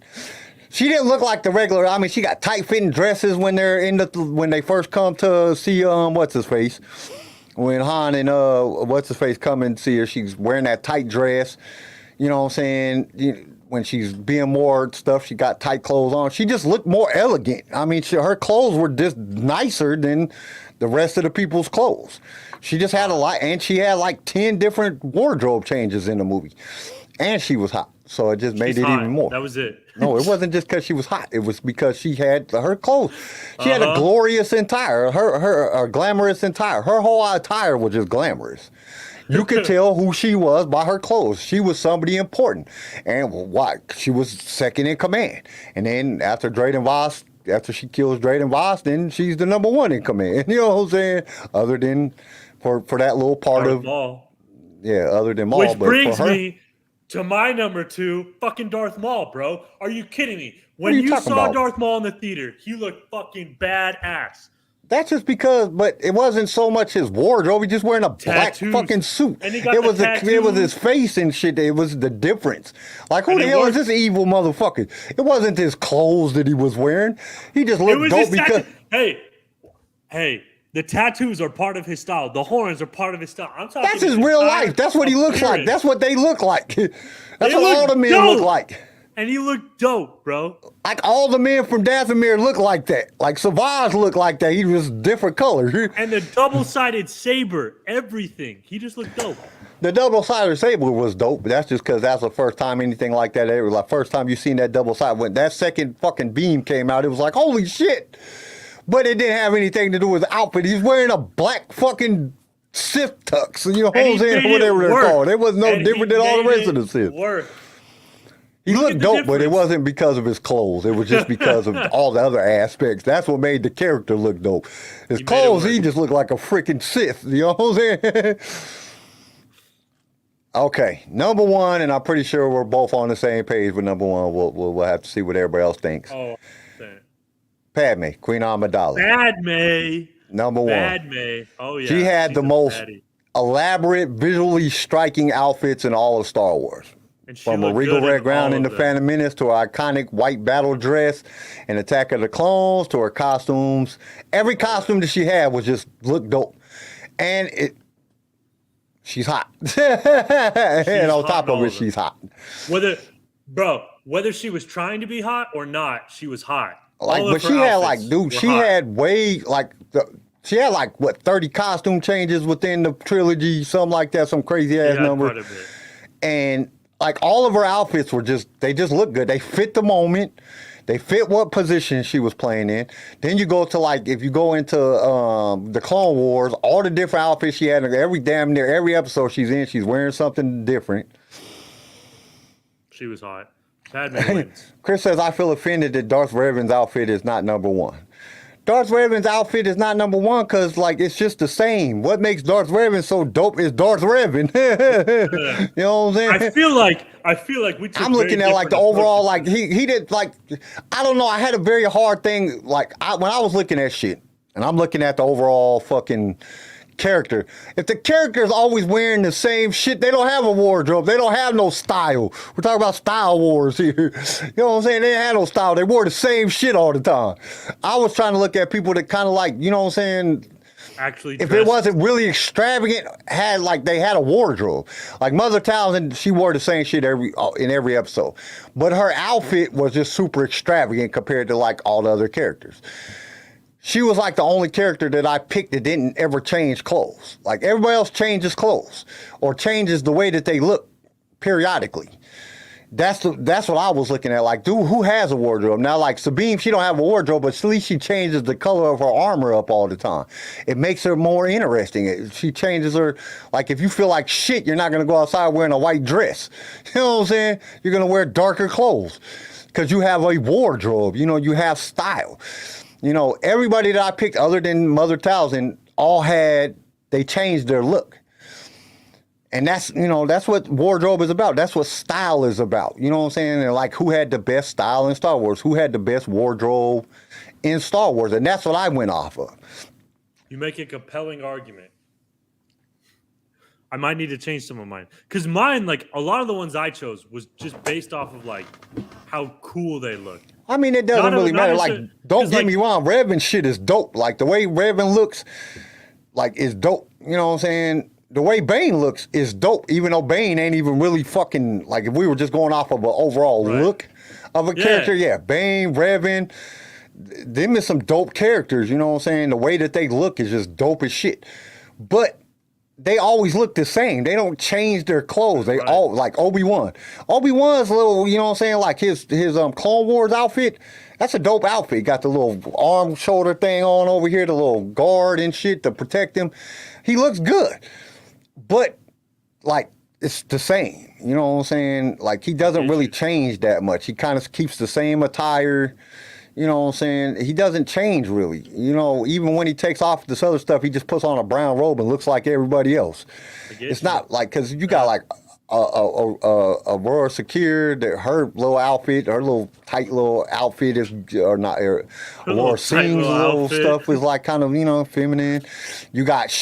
She didn't look like the regular. I mean, she got tight fitting dresses when when they first come to see what's his face. When Han and what's his face come and see her, she's wearing that tight dress. You know what I'm saying? When she's being more stuff, she got tight clothes on. She just looked more elegant. I mean, her clothes were just nicer than the rest of the people's clothes. She just had a lot, and she had like 10 different wardrobe changes in the movie. And she was hot, so it just made She's it hot. even more. That was it. No, it wasn't just because she was hot. It was because she had her clothes. She had a glorious attire, her glamorous attire. Her whole attire was just glamorous. You could tell who she was by her clothes. She was somebody important. And why? She was second in command. And then after she kills Drayden Voss, then she's the number 1 in command. You know what I'm saying? Other than for that little part Darth of Maul. yeah, other than Maul. Which but brings for her, me to my number 2, fucking Darth Maul, bro. Are you kidding me? What When are you you talking saw about? Darth Maul in the theater, he looked fucking badass. That's just because, but it wasn't so much his wardrobe. He just wearing a black Tattoos. fucking suit. And he got it the was it was his tattoos. face and shit. It was the difference. Like who And the it hell worked. is this evil motherfucker? It wasn't his clothes that he was wearing. He just It looked was dope his because Hey, the tattoos are part of his style. The horns are part of his style. I'm talking. that's his real entire life. That's what he looks like. appearance. That's what they look like. That's They what all look the men dope. look like. And he looked dope, bro. Like all the men from Dathomir look like that. Like Savage looked like that. He was different colors. And the double-sided saber, everything. He just looked dope. The double-sided saber was dope, but that's just because that's the first time anything like that ever. Like first time you seen that double-sided. When that second fucking beam came out, it was like, holy shit. But it didn't have anything to do with the outfit. He's wearing a black fucking Sith tux. You know what I'm saying? Whatever they're called. It was no different than all the rest of the Sith. He Look looked at the dope, but it difference. wasn't because of his clothes. It was just because of all the other aspects. That's what made the character look dope. His made it clothes, work. he just looked like a freaking Sith. You know what I'm saying? Okay, number 1, and I'm pretty sure we're both on the same page with number 1. We'll have to see what everybody else thinks. Oh, man. Padme, Queen Amidala, Padme. number 1. Padme. Oh, yeah. She had she's the a most baddie. elaborate, visually striking outfits in all of Star Wars. And she From a looked regal good in red ground all in the of them. Phantom Menace to her iconic white battle dress and Attack of the Clones to her costumes. Every costume that she had was just look dope. And she's hot. And on hot top in of all it, of them. she's hot. Whether she was trying to be hot or not, she was hot. Like, All of but her she had like, outfits dude, were she hot. had way she had like what 30 costume changes within the trilogy, something like that, some crazy ass She had number. quite a bit. And like all of her outfits were they just look good. They fit the moment. They fit what position she was playing in. Then you go to like if you go into the Clone Wars, all the different outfits she had. Damn near every episode she's in, she's wearing something different. She was hot. Padme wins. Chris says, I feel offended that Darth Revan's outfit is not number one. Darth Revan's outfit is not number one because, like, it's just the same. What makes Darth Revan so dope is Darth Revan. You know what I'm saying? I feel like we took I'm looking at, like, the overall, like, he did, like, I don't know. I had a very hard thing, like, when I was looking at shit, and I'm looking at the overall fucking character. If the character is always wearing the same shit, they don't have a wardrobe. They don't have no style. We're talking about style wars here. You know what I'm saying? They didn't have no style. They wore the same shit all the time. I was trying to look at people that kind of like, you know what I'm saying? Actually, if it wasn't really extravagant, they had a wardrobe. Like Mother Townsend, she wore the same shit in every episode, but her outfit was just super extravagant compared to like all the other characters. She was like the only character that I picked that didn't ever change clothes. Like everybody else changes clothes or changes the way that they look periodically. That's what I was looking at. Like, dude, who has a wardrobe? Now, like Sabine, she don't have a wardrobe, but at least she changes the color of her armor up all the time. It makes her more interesting. She changes her, like if you feel like shit, you're not going to go outside wearing a white dress. You know what I'm saying? You're going to wear darker clothes because you have a wardrobe. You know, you have style. You know, everybody that I picked other than Mother Townsend they changed their look. And that's what wardrobe is about. That's what style is about. You know what I'm saying? And like who had the best style in Star Wars? Who had the best wardrobe in Star Wars? And that's what I went off of. You make a compelling argument. I might need to change some of mine. Because mine, like a lot of the ones I chose was just based off of like how cool they look. I mean, it doesn't really matter. Like, don't get me wrong, Revan shit is dope. Like, the way Revan looks, like, is dope. You know what I'm saying? The way Bane looks is dope, even though Bane ain't even really fucking, like, if we were just going off of an overall look of a character, Bane, Revan, them is some dope characters, you know what I'm saying? The way that they look is just dope as shit. But they always look the same. They don't change their clothes. They all like Obi-Wan. Obi-Wan's little, you know what I'm saying, like his Clone Wars outfit. That's a dope outfit. Got the little arm shoulder thing on over here, the little guard and shit to protect him. He looks good. But like it's the same. You know what I'm saying? Like he doesn't really change that much. He kind of keeps the same attire. You know what I'm saying? He doesn't change really. You know, even when he takes off this other stuff, he just puts on a brown robe and looks like everybody else. It's not like, because you got like Aurora Secure, her little outfit, her little tight little outfit is, or not, Aurora Singh's little stuff is like kind of, you know, feminine. You got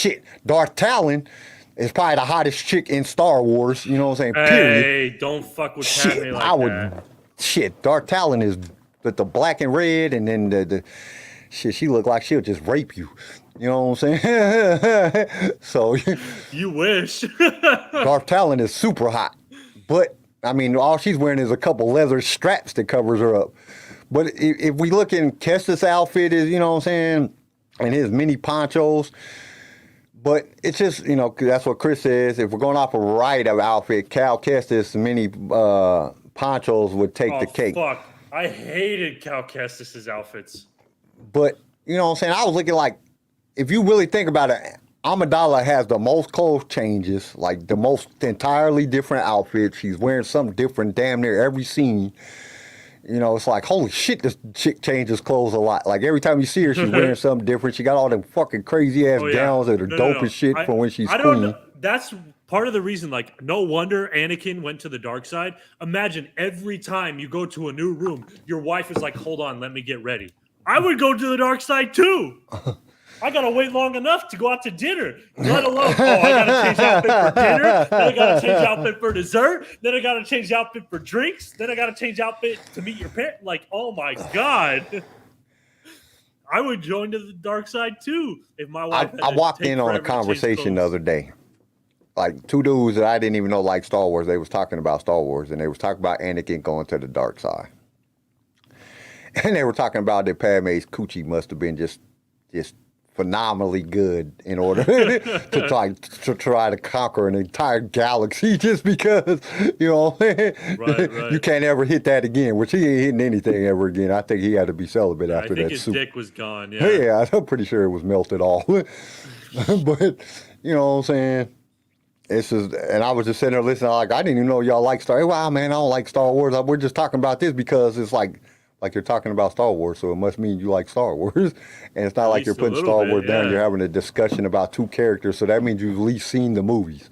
Darth Talon is probably the hottest chick in Star Wars. You know what I'm saying? Period. Hey, don't fuck with Padme like that. Darth Talon is with the black and red, and then the shit, she looked like she'll just rape you. You know what I'm saying? So you wish. Darth Talon is super hot, but I mean, all she's wearing is a couple leather straps that covers her up. But if we look in Kestis' outfit, is, you know what I'm saying, and his mini ponchos. But it's just, you know, that's what Chris says. If we're going off a right of outfit, Cal Kestis mini ponchos would take the cake. Fuck. I hated Cal Kestis' outfits. But, you know what I'm saying? I was looking like, if you really think about it, Amidala has the most clothes changes, like the most entirely different outfits. She's wearing something different damn near every scene. You know, it's like, holy shit, this chick changes clothes a lot. Like, every time you see her, she's wearing something different. She got all them fucking crazy-ass gowns that are dope as shit from when she's queen. Don't know. That's part of the reason, like, no wonder Anakin went to the dark side. Imagine every time you go to a new room, your wife is like, hold on, let me get ready. I would go to the dark side, too. I got to wait long enough to go out to dinner, let alone, I got to change outfit for dinner, then I got to change outfit for dessert, then I got to change outfit for drinks, then I got to change outfit to meet your parents. Like, oh, my God. I would join to the dark side, too, if my wife I walked in on a conversation the other day. Like, two dudes that I didn't even know liked Star Wars. They was talking about Star Wars, and they was talking about Anakin going to the dark side. And they were talking about that Padme's coochie must have been just phenomenally good in order to try to conquer an entire galaxy just because Right. you can't ever hit that again. Which he ain't hitting anything ever again. I think he had to be celibate I after think that his suit. dick was gone. Yeah. Yeah, I'm pretty sure it was melted off. But you know what I'm saying? It's just, and I was just sitting there listening. Like, I didn't even know y'all like Star Wars. Wow, man, I don't like Star Wars. We're just talking about this because it's like you're talking about Star Wars, so it must mean you like Star Wars. And it's not like you're least a putting little Star bit, Wars down. yeah. You're having a discussion about two characters, so that means you've at least seen the movies.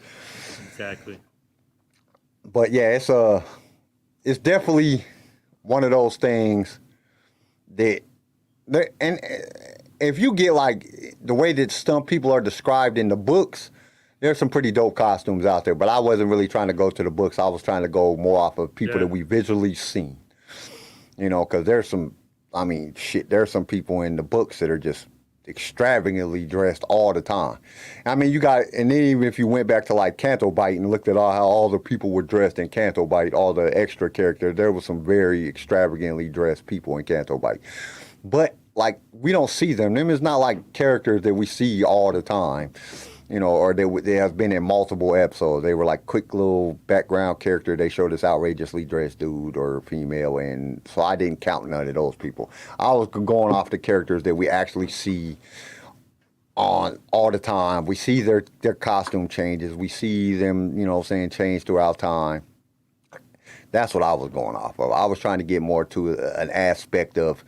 Exactly. But yeah, it's definitely one of those things that and if you get like the way that stunt people are described in the books, there's some pretty dope costumes out there. But I wasn't really trying to go to the books. I was trying to go more off of people that we visually seen. Because there's some people in the books that are just extravagantly dressed all the time. I mean, and then even if you went back to like Canto Bite and looked at how all the people were dressed in Canto Bite, all the extra characters, there was some very extravagantly dressed people in Canto Bite. But like, we don't see them. Them is not like characters that we see all the time. Or they have been in multiple episodes. They were like quick little background character. They showed this outrageously dressed dude or female, and so I didn't count none of those people. I was going off the characters that we actually see on all the time. We see their costume changes. We see them, change throughout time. That's what I was going off of. I was trying to get more to an aspect of,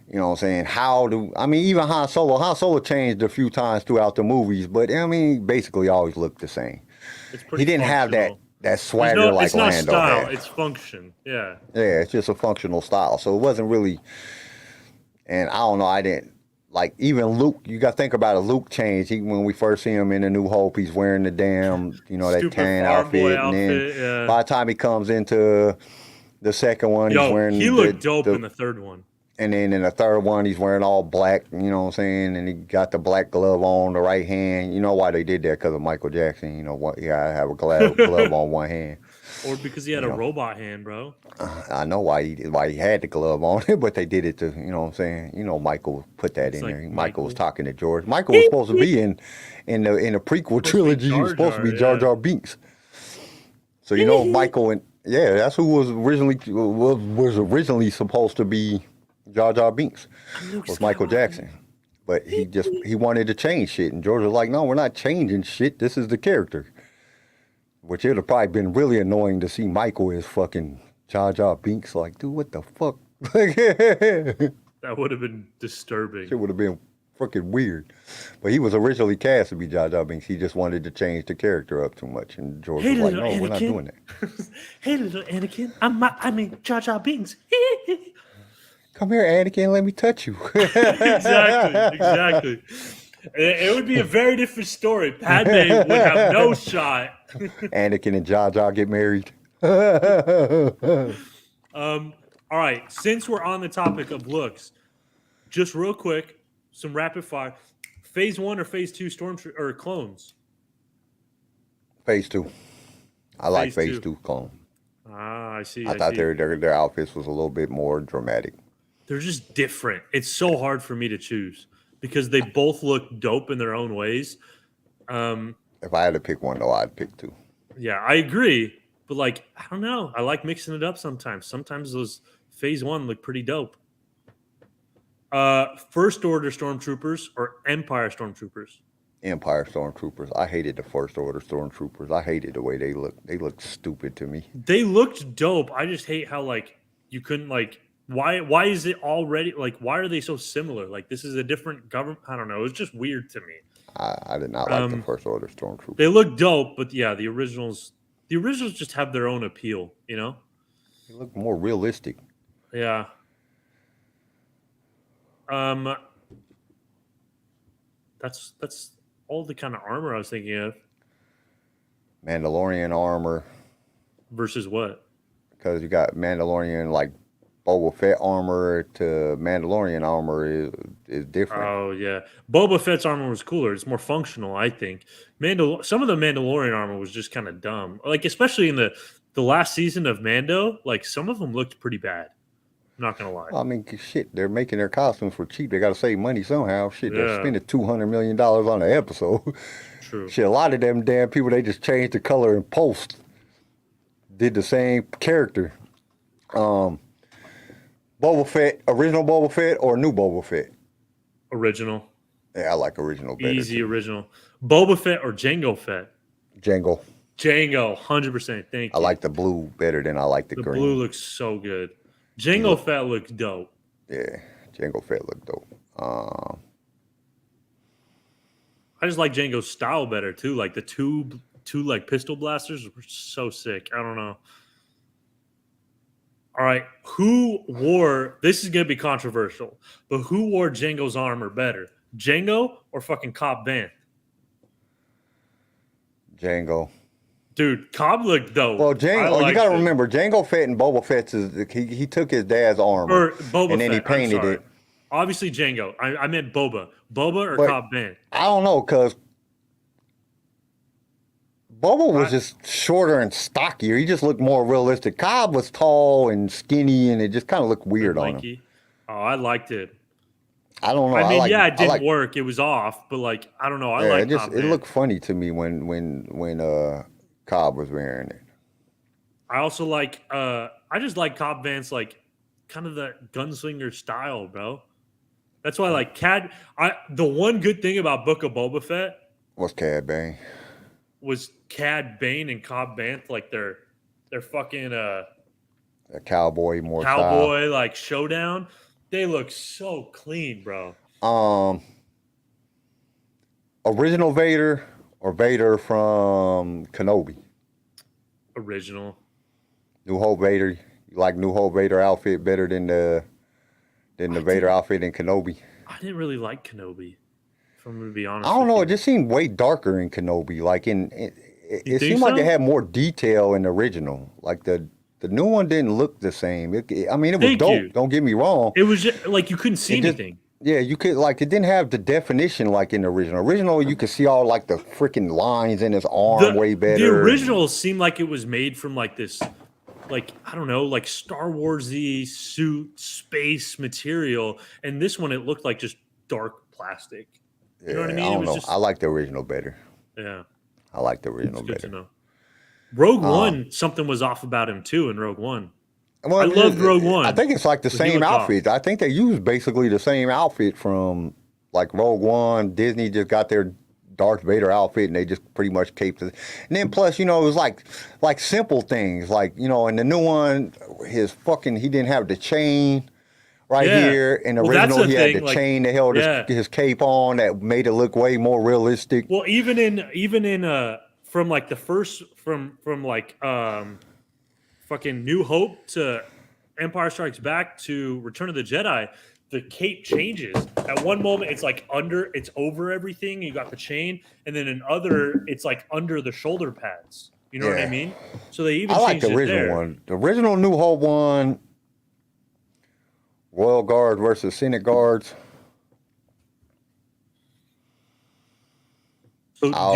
even Han Solo changed a few times throughout the movies, but basically always looked the same. He didn't have that swagger like it's not Lando style, had. it's function. Yeah. Yeah, it's just a functional style. So it wasn't really, and I don't know, I didn't, like even Luke, you got to think about it, Luke changed. When we first see him in A New Hope, he's wearing the damn, that tan outfit. And then by the time he comes into the second one, he's wearing he looked dope in the third one. And then in the third one, he's wearing all black, and he got the black glove on the right hand. You know why they did that? Because of Michael Jackson. You gotta have a glove on one hand. Or because he had a robot hand, bro. I know why he had the glove on it, but they did it to, Michael put that in there. Michael was talking to George. Michael was supposed to be in the prequel trilogy. He was supposed to be Jar Jar Binks. So Michael that's who was originally supposed to be Jar Jar Binks, was Michael Jackson. But he wanted to change shit. And George was like, no, we're not changing shit. This is the character. Which it would have probably been really annoying to see Michael as fucking Jar Jar Binks. Like, dude, what the fuck? That would have been disturbing. It would have been freaking weird. But he was originally cast to be Jar Jar Binks. He just wanted to change the character up too much. And George was like, no, we're not doing that. Hey, little Anakin. Jar Jar Binks. Come here, Anakin, let me touch you. Exactly. It would be a very different story. Padme would have no shot. Anakin and Jar Jar get married. All right. Since we're on the topic of looks, just real quick, some rapid fire. Phase 1 or Phase 2 or clones? Phase 2. I like Phase 2 clone. Ah, I see. I thought their outfits was a little bit more dramatic. They're just different. It's so hard for me to choose because they both look dope in their own ways. If I had to pick one, though, I'd pick 2. Yeah, I agree. But, I don't know. I like mixing it up sometimes. Sometimes those Phase 1 look pretty dope. First Order Stormtroopers or Empire Stormtroopers? Empire Stormtroopers. I hated the First Order Stormtroopers. I hated the way they looked. They looked stupid to me. They looked dope. I just hate how, you couldn't, why is it already, why are they so similar? This is a different government. I don't know. It was just weird to me. I did not like the First Order Stormtroopers. They look dope, but yeah, the originals just have their own appeal, They look more realistic. Yeah. That's all the kind of armor I was thinking of. Mandalorian armor. Versus what? Because you got Mandalorian, Boba Fett armor to Mandalorian armor is different. Oh, yeah. Boba Fett's armor was cooler. It's more functional, I think. Some of the Mandalorian armor was just kind of dumb. Especially in the last season of Mando, some of them looked pretty bad. Not gonna lie. I mean, shit, they're making their costumes for cheap. They got to save money somehow. Shit, they're Yeah. spending $200 million on an episode. True. Shit, a lot of them damn people, they just changed the color in post. Did the same character. Boba Fett, original Boba Fett or new Boba Fett? Original. Yeah, I like original better. Easy original. Boba Fett or Jango Fett? Jango. Django, 100%. Thank you. I like the blue better than I like the the green. blue looks so good. Jango Fett looks dope. Yeah, Jango Fett look dope. I just like Django's style better too. Like the two like pistol blasters were so sick. I don't know. All right, who wore? This is gonna be controversial, but who wore Django's armor better, Django or fucking Cobb Vanth? Jango. Dude, Cobb looked dope. Well, I Jango, you liked got to it. remember, Jango Fett and Boba Fett's he took his dad's armor Or Boba and then he Fett, I'm painted sorry. it. Obviously, Django. I meant Boba. Boba or But- Cobb Vanth? I don't know, because Boba was just shorter and stockier. He just looked more realistic. Cobb was tall and skinny, and it just kind of looked weird on him. Lanky. Oh, I liked it. I don't know. I mean, like, yeah, it didn't like, work. It was off, but like, I don't know. I Yeah, like it just Cobb it Vanth. looked funny to me when Cobb was wearing it. I also like. I just like Cobb Vanth's like kind of the gunslinger style, bro. That's why I like Cad. The one good thing about Book of Boba Fett What's Cad Bane? was Cad Bane and Cobb Vanth, like their fucking A cowboy more cowboy like showdown. They look so clean, bro. style. Original Vader or Vader from Kenobi? Original. New Hope Vader. You like New Hope Vader outfit better than the Vader outfit in Kenobi? I didn't really like Kenobi. If I'm gonna be honest. I don't know. with It just seemed way darker in Kenobi. Like it think seemed like so? it had more detail in the original. Like the new one didn't look the same. I mean, it was Thank dope. you. Don't get me wrong. It was just, like you couldn't see It just- anything. Yeah, you could like it didn't have the definition like in the original. Original, you could see all like the freaking lines in his arm way better. The original seemed like it was made from like this, like I don't know, like Star Warsy suit space material, and this one it looked like just dark plastic. You know what I mean? I don't It was know. just I like the original better. yeah. I like the It's original good to better. know. Rogue One, something was off about him too in Rogue One. Well, I loved Rogue One, I think it's like the but he same looked off. outfit. I think they used basically the same outfit from like Rogue One. Disney just got their Darth Vader outfit and they just pretty much caped it. And then plus, it was like simple things. Like, in the new one, he didn't have the chain right Yeah. here. In the Well, that's original, the he had thing, the like, chain that held yeah. his cape on that made it look way more realistic. Well, even in from like the first from like fucking New Hope to Empire Strikes Back to Return of the Jedi, the cape changes. At one moment it's like it's over everything, you got the chain, and then in other it's like under the shoulder pads. You know what I Yeah. mean? So they even I like changed the it original there. one. The original New Hope one, Royal Guards versus Senate Guards. So do I'll,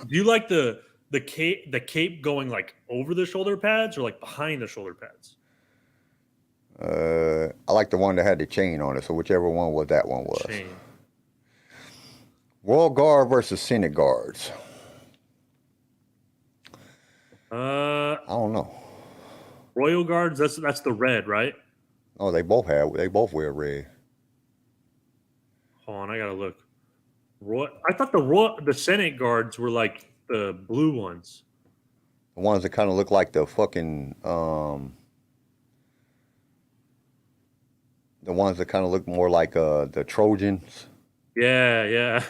you like the cape going like over the shoulder pads or like behind the shoulder pads? I like the one that had the chain on it, so whichever one that one was. Chain. Royal Guard versus Senate Guards. I don't know. Royal Guards, that's the red, right? Oh, they both wear red. Hold on, I gotta look. I thought the Senate Guards were like the blue ones. The ones that kind of look like the fucking the ones that kind of look more like the Trojans. Yeah, yeah.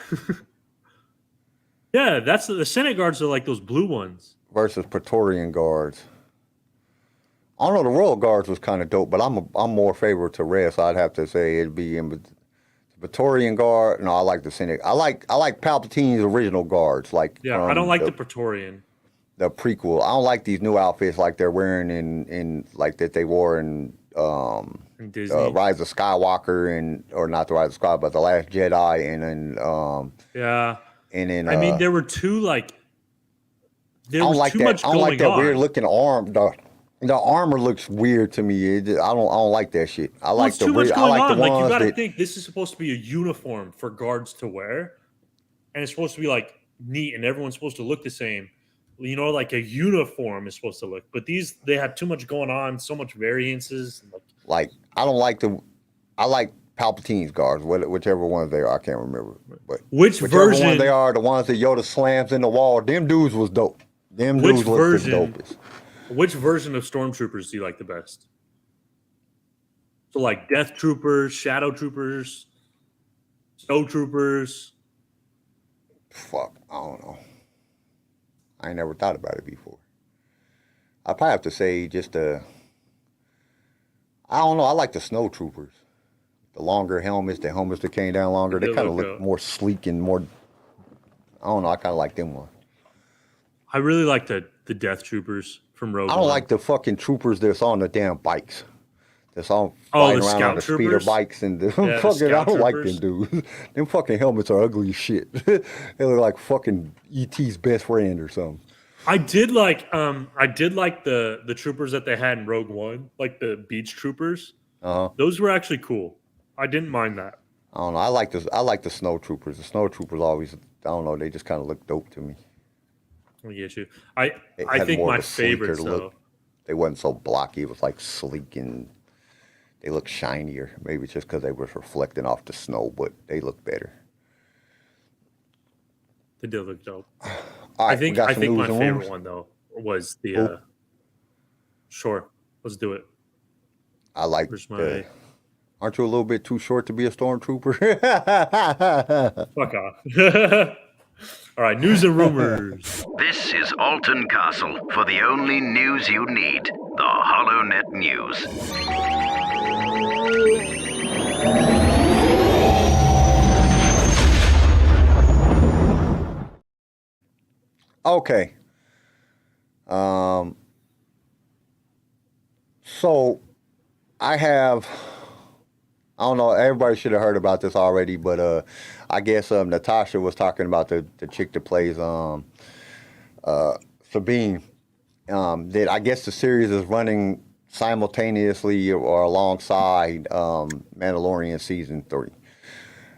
Yeah, that's the Senate Guards are like those blue ones. Versus Praetorian Guards. I don't know. The Royal Guards was kind of dope, but I'm more favorable to red, so I'd have to say it'd be in the Praetorian Guard. No, I like the Senate. I like Palpatine's original guards. Like Yeah, I don't like the Praetorian. The prequel. I don't like these new outfits like they're wearing in like that they wore in In Disney. Rise of Skywalker or not the Rise of Skywalker, but the Last Jedi and then Yeah. and then I mean, there were two like. There I don't was like too that. much I don't like going that weird on. looking arm. The armor looks weird to me. I don't like that shit. I Well, like it's too much I going like on. the Like you ones got to that think this is supposed to be a uniform for guards to wear, and it's supposed to be like neat, and everyone's supposed to look the same. You know, like a uniform is supposed to look. But these they have too much going on, so much variances. like I don't like the. I like Palpatine's guards, whichever ones they are. I can't remember, but Which whichever version? one they are, the ones that Yoda slams in the wall. Them dudes was dope. Them Which dudes looked the version? dopest. Which version of stormtroopers do you like the best? So like Death Troopers, Shadow Troopers, Snow Troopers. Fuck, I don't know. I ain't never thought about it before. I probably have to say just the. I don't know. I like the snow troopers. The longer helmets, the helmets that came down longer. They kind of look more sleek and more. I don't know. I kind of like them ones. I really like the Death Troopers from Rogue I don't One. like the fucking troopers that's on the damn bikes. That's all Oh, flying the around on the Scout speeder Troopers? bikes and the Yeah, the fucking. I Scout don't like them Troopers. dudes. Them fucking helmets are ugly as shit. They look like fucking ET's best friend or something. I did like the troopers that they had in Rogue One, like the beach troopers. Those were actually cool. I didn't mind that. I don't know. I like the snow troopers. The snow troopers always. I don't know. They just kind of look dope to me. I get you. It I had think more of my a sleeker favorites look. though. They wasn't so blocky. It was like sleek and they look shinier. Maybe it's just because they were reflecting off the snow, but they look better. They did look dope. All right, I think we got some news my and favorite rumors. one though was the Cool. sure. Let's do it. I like. Where's my Aren't you a little bit too short to be a stormtrooper? fuck off? All right, news and rumors. This is Alton Castle for the only news you need, the HoloNet News. Okay. So I have. I don't know. Everybody should have heard about this already, but I guess Natasha was talking about the chick that plays Sabine. That I guess the series is running simultaneously or alongside Mandalorian season 3.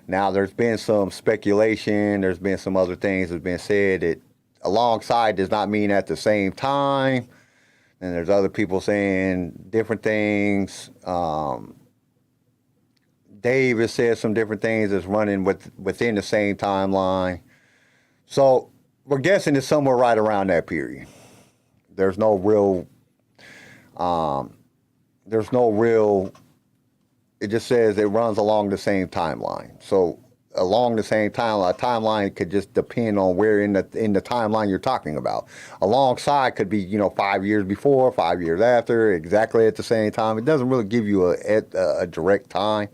Now, there's been some speculation. There's been some other things that's been said that alongside does not mean at the same time. And there's other people saying different things. Dave has said some different things that's running within the same timeline. So we're guessing it's somewhere right around that period. There's no real. It just says it runs along the same timeline. So along the same timeline, a timeline could just depend on where in the timeline you're talking about. Alongside could be 5 years before, 5 years after, exactly at the same time. It doesn't really give you a direct time.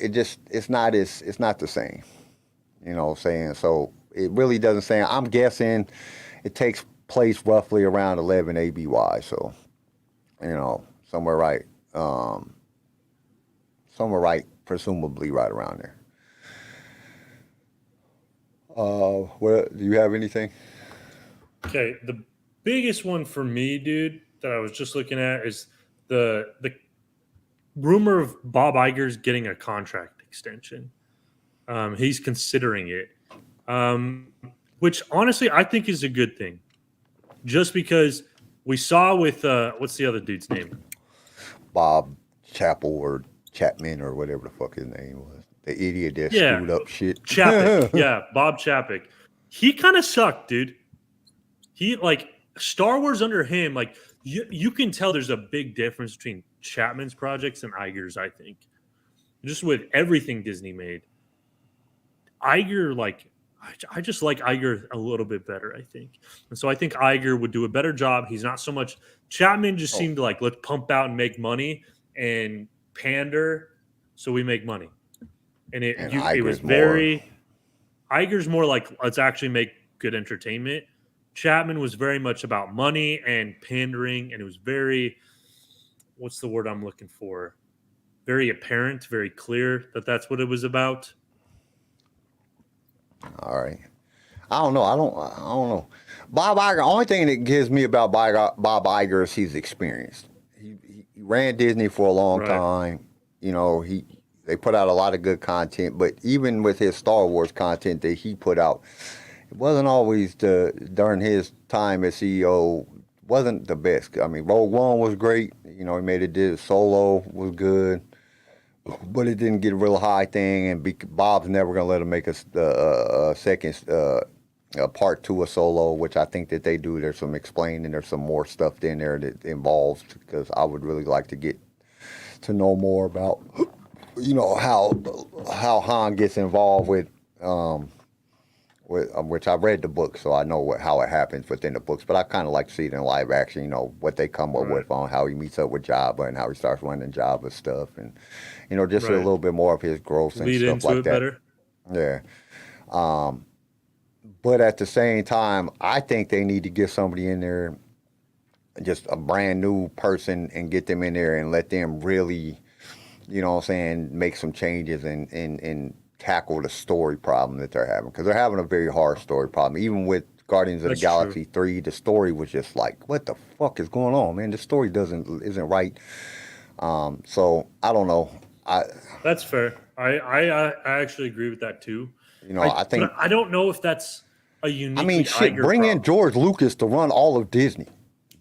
It's not the same. You know what I'm saying? So it really doesn't say. I'm guessing it takes place roughly around 11 ABY. So, somewhere right. Presumably right around there. Do you have anything? Okay, the biggest one for me, dude, that I was just looking at is the rumor of Bob Iger's getting a contract extension. He's considering it, which honestly I think is a good thing. Just because we saw with what's the other dude's name? Bob Chappell or Chapman or whatever the fuck his name was. The idiot that screwed up shit. Chapek. Yeah, Bob Chapek. He kind of sucked, dude. He Star Wars under him, you can tell there's a big difference between Chapman's projects and Iger's, I think. Just with everything Disney made. Iger, I just like Iger a little bit better, I think. And so I think Iger would do a better job. He's not so much. Chapman just seemed to let's pump out and make money and pander so we make money. And it was very. Iger's more like, let's actually make good entertainment. Chapman was very much about money and pandering, and it was very, what's the word I'm looking for? Very apparent, very clear that that's what it was about. All right. I don't know. I don't know. Bob Iger. Only thing that gives me about Bob Iger is he's experienced. He ran Disney for a long time. You know, they put out a lot of good content, but even with his Star Wars content that he put out, it wasn't always during his time as CEO. Wasn't the best. I mean, Rogue One was great. You know, he made it. Solo was good, but it didn't get a real high thing. And Bob's never gonna let him make a second. Part 2 of Solo, which I think that they do. There's some explaining. There's some more stuff in there that involves, because I would really like to get to know more about, you know, how Han gets involved with which I read the book, so I know how it happens within the books. But I kind of like to see it in live action. You know, what they come up with on how he meets up with Jabba and how he starts running Jabba stuff, and you know, just a little bit more of his growth and Lead stuff into like it that. better. Yeah. But at the same time, I think they need to get somebody in there, just a brand new person, and get them in there and let them really, you know what I'm saying, make some changes and tackle the story problem that they're having. Because they're having a very hard story problem. Even with Guardians of the Galaxy 3, the story was just like, what the fuck is going on, man? The story isn't right. So I don't know. That's fair. I actually agree with that too. You know, I think. I don't know if that's a unique. I mean, shit. Bring in George Lucas to run all of Disney.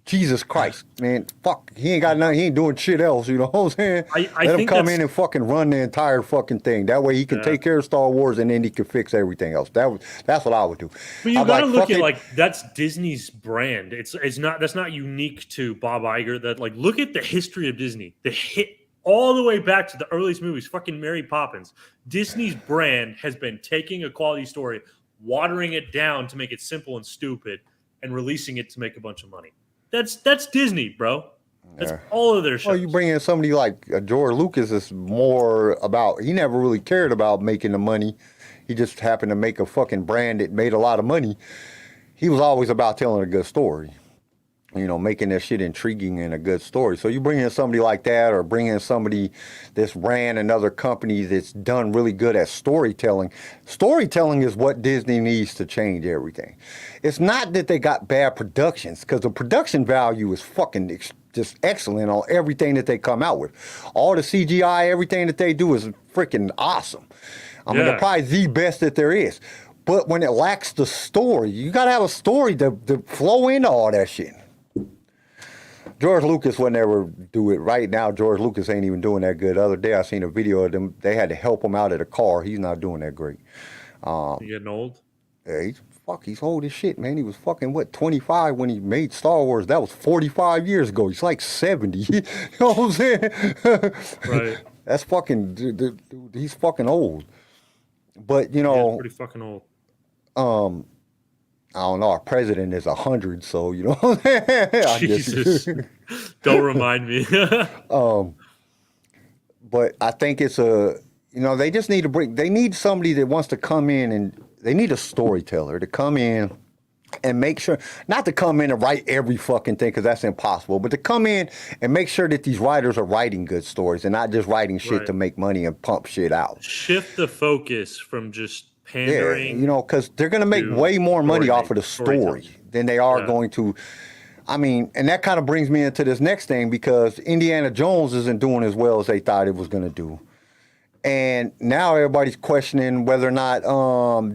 Jesus Christ, man. Fuck. He ain't got nothing. He ain't doing shit else. You know what I'm saying? Let him come in and fucking run the entire fucking thing. That way he can take care of Star Wars, and then he can fix everything else. That's what I would do. But you gotta look at like that's Disney's brand. It's not that's not unique to Bob Iger. That like look at the history of Disney. The hit all the way back to the earliest movies, fucking Mary Poppins. Disney's brand has been taking a quality story, watering it down to make it simple and stupid, and releasing it to make a bunch of money. That's Disney, bro. That's all of their shows. Well, you bring in somebody like George Lucas is more about, he never really cared about making the money. He just happened to make a fucking brand that made a lot of money. He was always about telling a good story. You know, making that shit intriguing and a good story. So you bring in somebody like that, or bring in somebody that's ran another company that's done really good at storytelling. Storytelling is what Disney needs to change everything. It's not that they got bad productions, because the production value is fucking just excellent on everything that they come out with. All the CGI, everything that they do is freaking awesome. I mean, they're probably the best that there is. But when it lacks the story, you got to have a story to flow into all that shit. George Lucas would never do it. Right now, George Lucas ain't even doing that good. The other day, I seen a video of them. They had to help him out of the car. He's not doing that great. You getting old? Yeah, he's old as shit, man. He was fucking, 25 when he made Star Wars. That was 45 years ago. He's like 70. You know what I'm saying? Right. That's fucking, dude, he's fucking old. But, you know. Pretty fucking old. I don't know. Our president is 100, so you know what I'm saying? Jesus, don't remind me. But I think it's they just need to they need somebody that wants to come in, and they need a storyteller to come in and make sure, not to come in and write every fucking thing, because that's impossible, but to come in and make sure that these writers are writing good stories and not just writing shit to make money and pump shit out. Shift the focus from just pandering. Yeah, because they're going to make way more money off of the story than they are going to. I mean, and that kind of brings me into this next thing, because Indiana Jones isn't doing as well as they thought it was going to do. And now everybody's questioning whether or not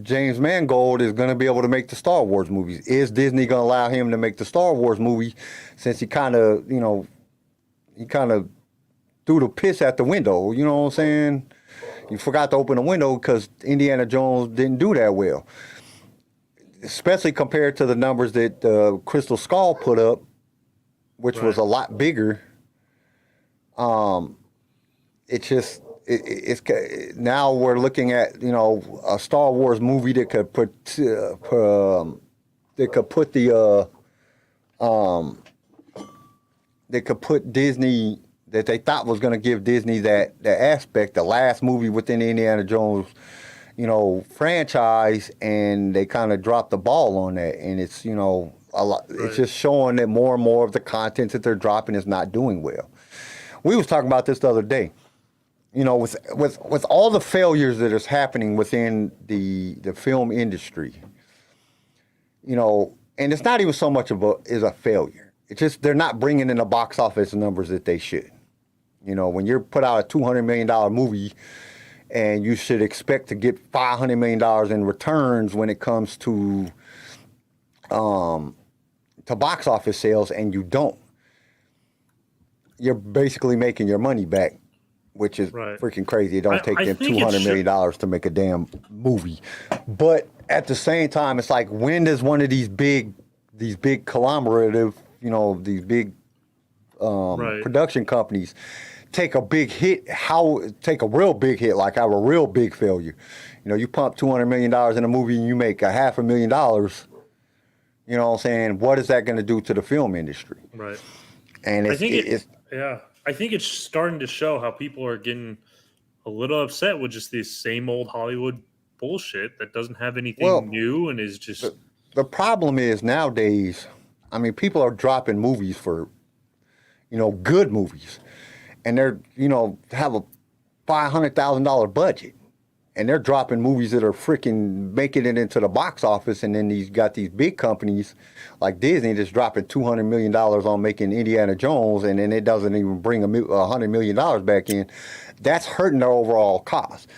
James Mangold is going to be able to make the Star Wars movies. Is Disney going to allow him to make the Star Wars movie, since he kind of, threw the piss at the window, you know what I'm saying? You forgot to open the window because Indiana Jones didn't do that well, especially compared to the numbers that Crystal Skull put up, which was a lot bigger. It's now we're looking at a Star Wars movie that could put Disney, that they thought was going to give Disney that aspect, the last movie within the Indiana Jones, franchise, and they kind of dropped the ball on that. And it's, a lot. Right. It's just showing that more and more of the content that they're dropping is not doing well. We was talking about this the other day. With all the failures that is happening within the film industry, you know, and it's not even so much of a failure. It's just they're not bringing in the box office numbers that they should. You know, when you're put out a $200 million movie and you should expect to get $500 million in returns when it comes to box office sales, and you don't, you're basically making your money back, which is freaking crazy. It don't take them $200 million to make a damn movie. But at the same time, it's like, when does one of these big collaborative, you know, these big production companies take a big hit? Take a real big hit, like have a real big failure? You know, you pump $200 million in a movie and you make $500,000. You know what I'm saying? What is that going to do to the film industry? Right. And I think it's starting to show how people are getting a little upset with just this same old Hollywood bullshit that doesn't have anything new and is just. The problem is nowadays, I mean, people are dropping movies for, you know, good movies, and they're, you know, have a $500,000 budget, and they're dropping movies that are freaking making it into the box office, and then these big companies like Disney just dropping $200 million on making Indiana Jones, and then it doesn't even bring $100 million back in. That's hurting their overall cost.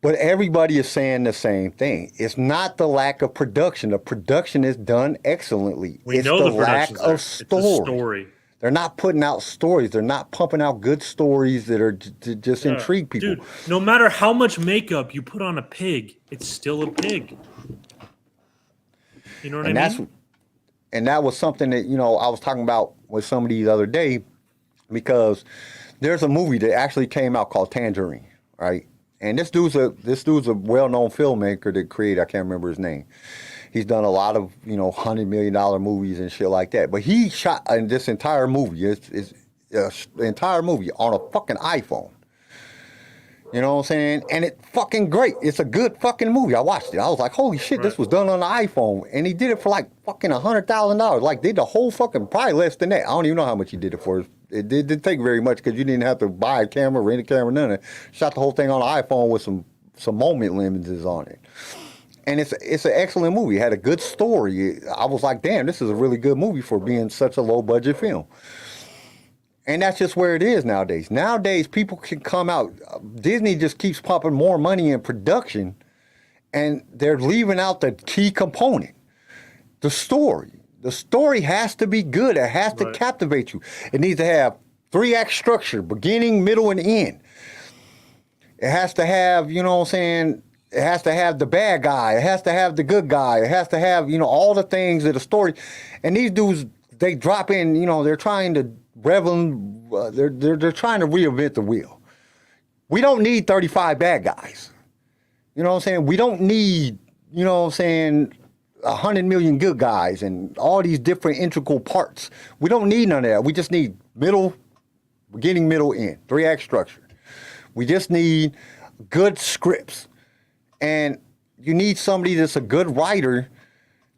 But everybody is saying the same thing. It's not the lack of production. The production is done excellently. It's the lack of story. They're not putting out stories. They're not pumping out good stories that are to just intrigue people. Dude, no matter how much makeup you put on a pig, it's still a pig. You know what I mean? And that was something that, you know, I was talking about with somebody the other day, because there's a movie that actually came out called Tangerine, right? And this dude's a well-known filmmaker that created, I can't remember his name. He's done a lot of, you know, $100 million movies and shit like that. But he shot in this entire movie, it's the entire movie on a fucking iPhone. You know what I'm saying? And it's fucking great. It's a good fucking movie. I watched it. I was like, holy shit, this was done on the iPhone. And he did it for like fucking $100,000. Like, did the whole fucking, probably less than that. I don't even know how much he did it for. It didn't take very much because you didn't have to buy a camera, rent a camera, none of it. Shot the whole thing on the iPhone with some moment lenses on it. And it's an excellent movie. It had a good story. I was like, damn, this is a really good movie for being such a low-budget film. And that's just where it is nowadays. Nowadays, people can come out. Disney just keeps pumping more money in production, and they're leaving out the key component, the story. The story has to be good. It has to captivate you. It needs to have 3-act structure, beginning, middle, and end. It has to have, you know what I'm saying, it has to have the bad guy. It has to have the good guy. It has to have, you know, all the things of the story. And these dudes, they drop in, you know, they're trying to they're trying to reinvent the wheel. We don't need 35 bad guys. You know what I'm saying? We don't need, you know what I'm saying, 100 million good guys and all these different integral parts. We don't need none of that. We just need beginning, middle, end, 3-act structure. We just need good scripts. And you need somebody that's a good writer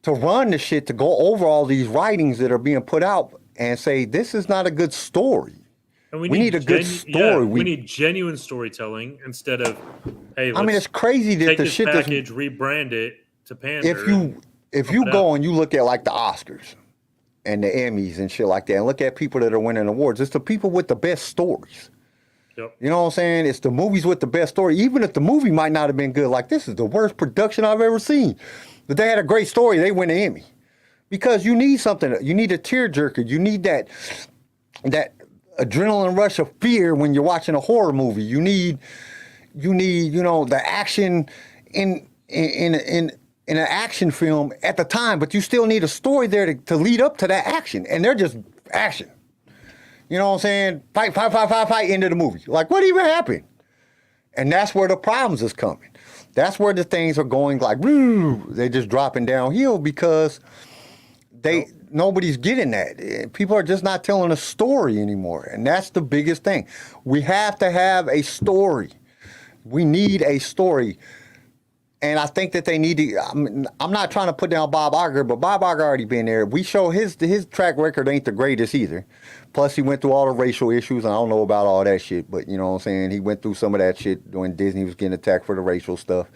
to run the shit, to go over all these writings that are being put out and say, this is not a good story. And we need a good story. Yeah, we need genuine storytelling instead of, hey, I mean, it's crazy that take the this shit package, rebrand it to pander. If you go and you look at like the Oscars and the Emmys and shit like that, and look at people that are winning awards, it's the people with the best stories. Yep. You know what I'm saying? It's the movies with the best story. Even if the movie might not have been good, like, this is the worst production I've ever seen, but they had a great story, they win an Emmy. Because you need something. You need a tearjerker. You need that adrenaline rush of fear when you're watching a horror movie. You need, you know, the action in an action film at the time, but you still need a story there to lead up to that action. And they're just action. You know what I'm saying? Fight, end of the movie. Like, what even happened? And that's where the problems is coming. That's where the things are going like, they're just dropping downhill because nobody's getting that. People are just not telling a story anymore. And that's the biggest thing. We have to have a story. We need a story. And I think that they need to, I'm not trying to put down Bob Iger, but Bob Iger already been there. We show his track record ain't the greatest either. Plus, he went through all the racial issues, and I don't know about all that shit, but you know what I'm saying? He went through some of that shit when Disney was getting attacked for the racial stuff.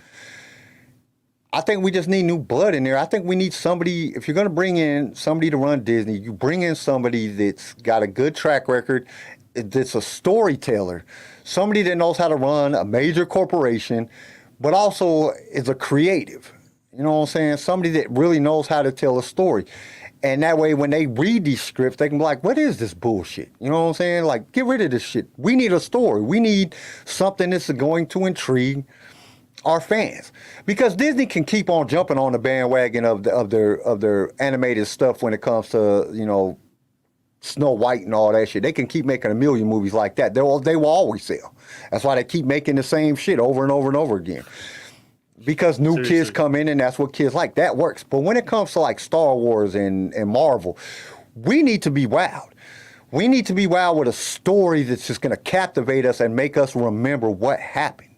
I think we just need new blood in there. I think we need somebody, if you're going to bring in somebody to run Disney, you bring in somebody that's got a good track record, that's a storyteller, somebody that knows how to run a major corporation, but also is a creative. You know what I'm saying? Somebody that really knows how to tell a story. And that way, when they read these scripts, they can be like, what is this bullshit? You know what I'm saying? Like, get rid of this shit. We need a story. We need something that's going to intrigue our fans. Because Disney can keep on jumping on the bandwagon of their animated stuff when it comes to, you know, Snow White and all that shit. They can keep making a million movies like that. They will always sell. That's why they keep making the same shit over and over and over again. Because new kids come in and that's what kids like. That works. But when it comes to like Star Wars and Marvel, we need to be wowed. We need to be wowed with a story that's just going to captivate us and make us remember what happened.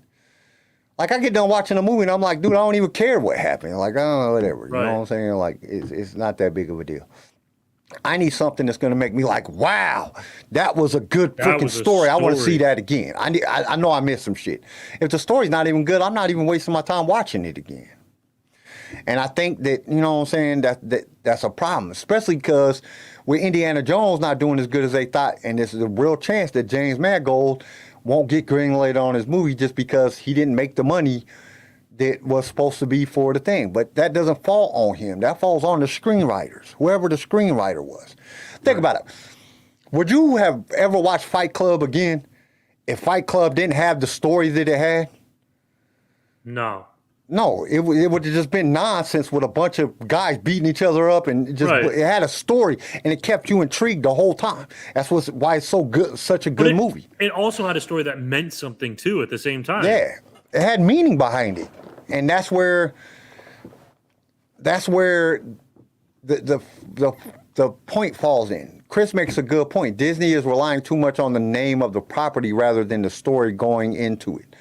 Like, I get done watching a movie and I'm like, dude, I don't even care what happened. Like, oh, whatever. You know what I'm saying? Like, it's not that big of a deal. I need something that's going to make me like, wow, that was a good freaking story. I want to see that again. I know I missed some shit. If the story's not even good, I'm not even wasting my time watching it again. And I think that, you know what I'm saying, that's a problem, especially because with Indiana Jones not doing as good as they thought, and there's a real chance that James Mangold won't get greenlit on his movie just because he didn't make the money that was supposed to be for the thing. But that doesn't fall on him. That falls on the screenwriters, whoever the screenwriter was. Think about it. Would you have ever watched Fight Club again if Fight Club didn't have the story that it had? No. No, it would have just been nonsense with a bunch of guys beating each other up, and it had a story, and it kept you intrigued the whole time. That's why it's so good, such a good movie. It also had a story that meant something too at the same time. Yeah, it had meaning behind it. And that's where the point falls in. Chris makes a good point. Disney is relying too much on the name of the property rather than the story going into it.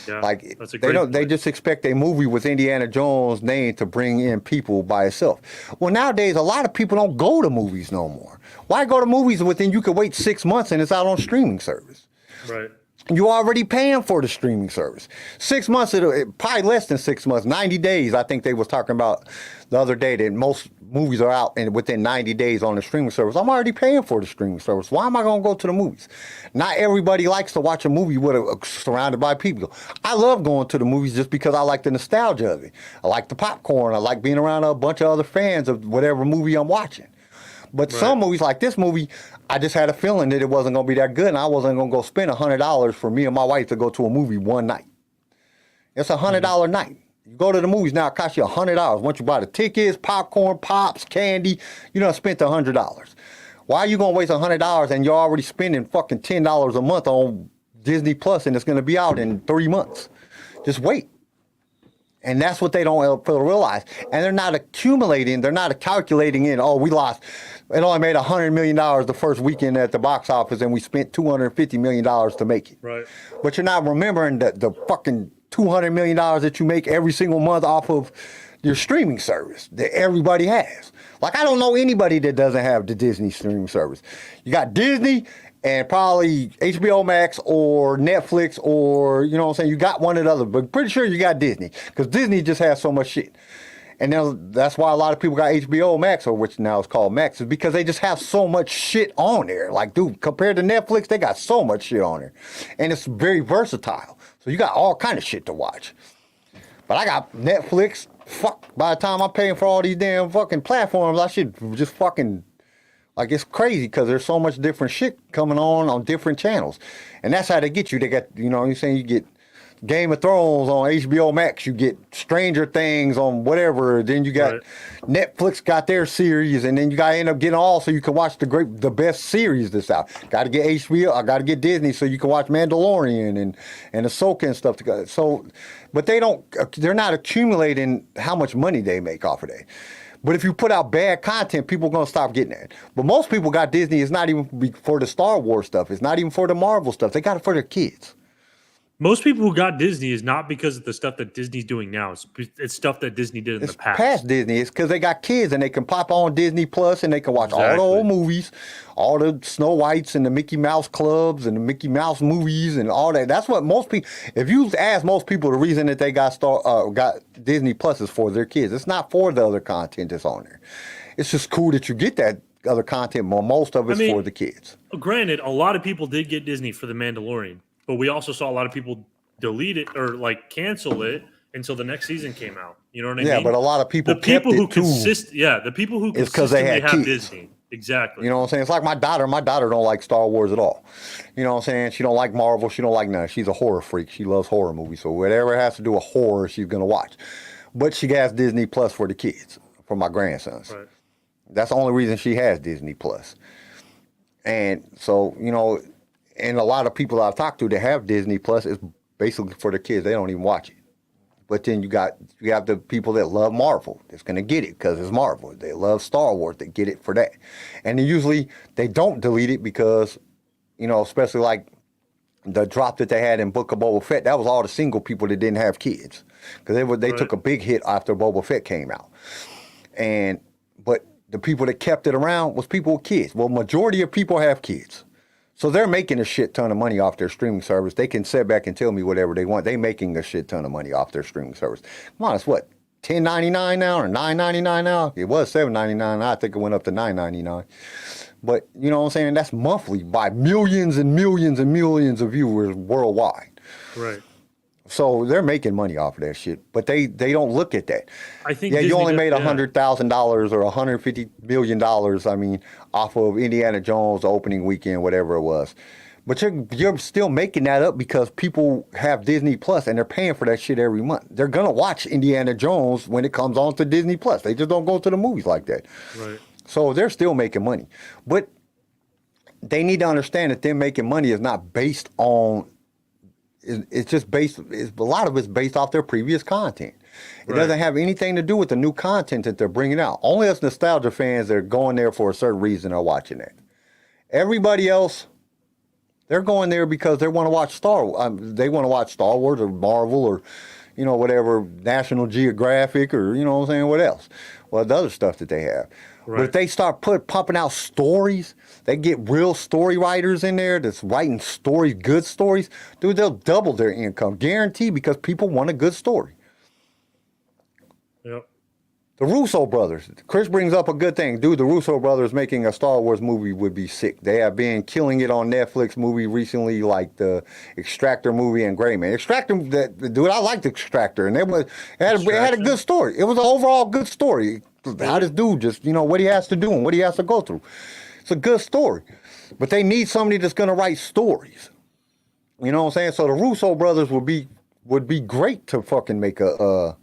Yeah, like that's a great point. They just expect a movie with Indiana Jones' name to bring in people by itself. Well, nowadays a lot of people don't go to movies no more. Why go to movies when you could wait 6 months and it's out on streaming service? Right. You're already paying for the streaming service. 6 months, probably less than 6 months, 90 days. I think they was talking about the other day that most movies are out and within 90 days on the streaming service. I'm already paying for the streaming service. Why am I going to go to the movies? Not everybody likes to watch a movie surrounded by people. I love going to the movies just because I like the nostalgia of it. I like the popcorn. I like being around a bunch of other fans of whatever movie I'm watching. But some movies, like this movie, I just had a feeling that it wasn't going to be that good, and I wasn't going to go spend $100 for me and my wife to go to a movie one night. It's $100 night. You go to the movies now, it costs you $100. Once you buy the tickets, popcorn, pops, candy, you done spent $100. Why are you going to waste $100 and you're already spending fucking $10 a month on Disney Plus, and it's going to be out in 3 months? Just wait. And that's what they don't realize. And they're not accumulating, they're not calculating in, oh, we lost, it only made $100 million the first weekend at the box office and we spent $250 million to make it. Right. But you're not remembering the fucking $200 million that you make every single month off of your streaming service that everybody has. Like, I don't know anybody that doesn't have the Disney streaming service. You got Disney and probably HBO Max or Netflix or, you know what I'm saying, you got one or the other, but pretty sure you got Disney because Disney just has so much shit. And that's why a lot of people got HBO Max, or which now is called Max, is because they just have so much shit on there. Like, dude, compared to Netflix, they got so much shit on there. And it's very versatile. So you got all kind of shit to watch. But I got Netflix. Fuck, by the time I'm paying for all these damn fucking platforms, I should just fucking... Like, it's crazy because there's so much different shit coming on different channels. And that's how they get you. They got, you know what I'm saying, you get Game of Thrones on HBO Max, you get Stranger Things on whatever, then you got Netflix got their series, and then you got to end up getting all so you can watch the best series that's out. Got to get HBO, I got to get Disney so you can watch Mandalorian and Ahsoka and stuff together. So, but they're not accumulating how much money they make off of that. But if you put out bad content, people are going to stop getting it. But most people got Disney. It's not even for the Star Wars stuff. It's not even for the Marvel stuff. They got it for their kids. Most people who got Disney is not because of the stuff that Disney's doing now. It's stuff that Disney did in It's the past. past Disney. It's because they got kids and they can pop on Disney Plus and they can watch all the old movies, all the Snow Whites and the Mickey Mouse clubs and the Mickey Mouse movies and all that. That's what most people. If you ask most people, the reason that they got Disney Plus is for their kids. It's not for the other content that's on there. It's just cool that you get that other content, but most of it's for the kids. Granted, a lot of people did get Disney for The Mandalorian, but we also saw a lot of people delete it or like cancel it until the next season came out. You know what I mean? Yeah, but a lot of people the people kept who it too. the people who It's 'cause they consistently had have kids. Disney. Exactly. You know what I'm saying? It's like my daughter. My daughter don't like Star Wars at all. You know what I'm saying? She don't like Marvel. She don't like none. She's a horror freak. She loves horror movies. So whatever has to do with horror, she's gonna watch. But she has Disney Plus for the kids, for my grandsons. Right. That's the only reason she has Disney Plus. And so, you know, and a lot of people I've talked to that have Disney Plus is basically for the kids. They don't even watch it. But then you have the people that love Marvel that's going to get it because it's Marvel. They love Star Wars. They get it for that. And then usually they don't delete it because, you know, especially like the drop that they had in Book of Boba Fett, that was all the single people that didn't have kids. Because they took a big hit after Boba Fett came out. But the people that kept it around was people with kids. Well, majority of people have kids. So they're making a shit ton of money off their streaming service. They can sit back and tell me whatever they want. They're making a shit ton of money off their streaming service. Come on, it's what, $10.99 now or $9.99 now? It was $7.99. I think it went up to $9.99. But you know what I'm saying? That's monthly by millions and millions and millions of viewers worldwide. Right. So they're making money off of that shit, but they don't look at that. I think you only made yeah. $100,000 or $150 million. I mean, off of Indiana Jones opening weekend, whatever it was. But you're still making that up because people have Disney Plus and they're paying for that shit every month. They're gonna watch Indiana Jones when it comes on to Disney Plus. They just don't go to the movies like that. Right. So they're still making money, but they need to understand that them making money is not based on. It's just based. A lot of it's based off their previous content. It doesn't have anything to do with the new content that they're bringing out. Only us nostalgia fans that are going there for a certain reason are watching that. Everybody else, they're going there because they want to watch they want to watch Star Wars or Marvel or, you know, whatever, National Geographic or, you know what I'm saying, what else? Well, the other stuff that they have. Right. But if they start pumping out stories, they get real story writers in there that's writing stories, good stories, dude, they'll double their income, guaranteed, because people want a good story. Yep. The Russo brothers. Chris brings up a good thing. Dude, the Russo brothers making a Star Wars movie would be sick. They have been killing it on Netflix movie recently, like the Extractor movie and Gray Man. Extractor, dude, I liked Extractor, and it had a good story. It was an overall good story. How this dude just, you know, what he has to do and what he has to go through. It's a good story. But they need somebody that's going to write stories. You know what I'm saying? So the Russo brothers would be great to fucking make a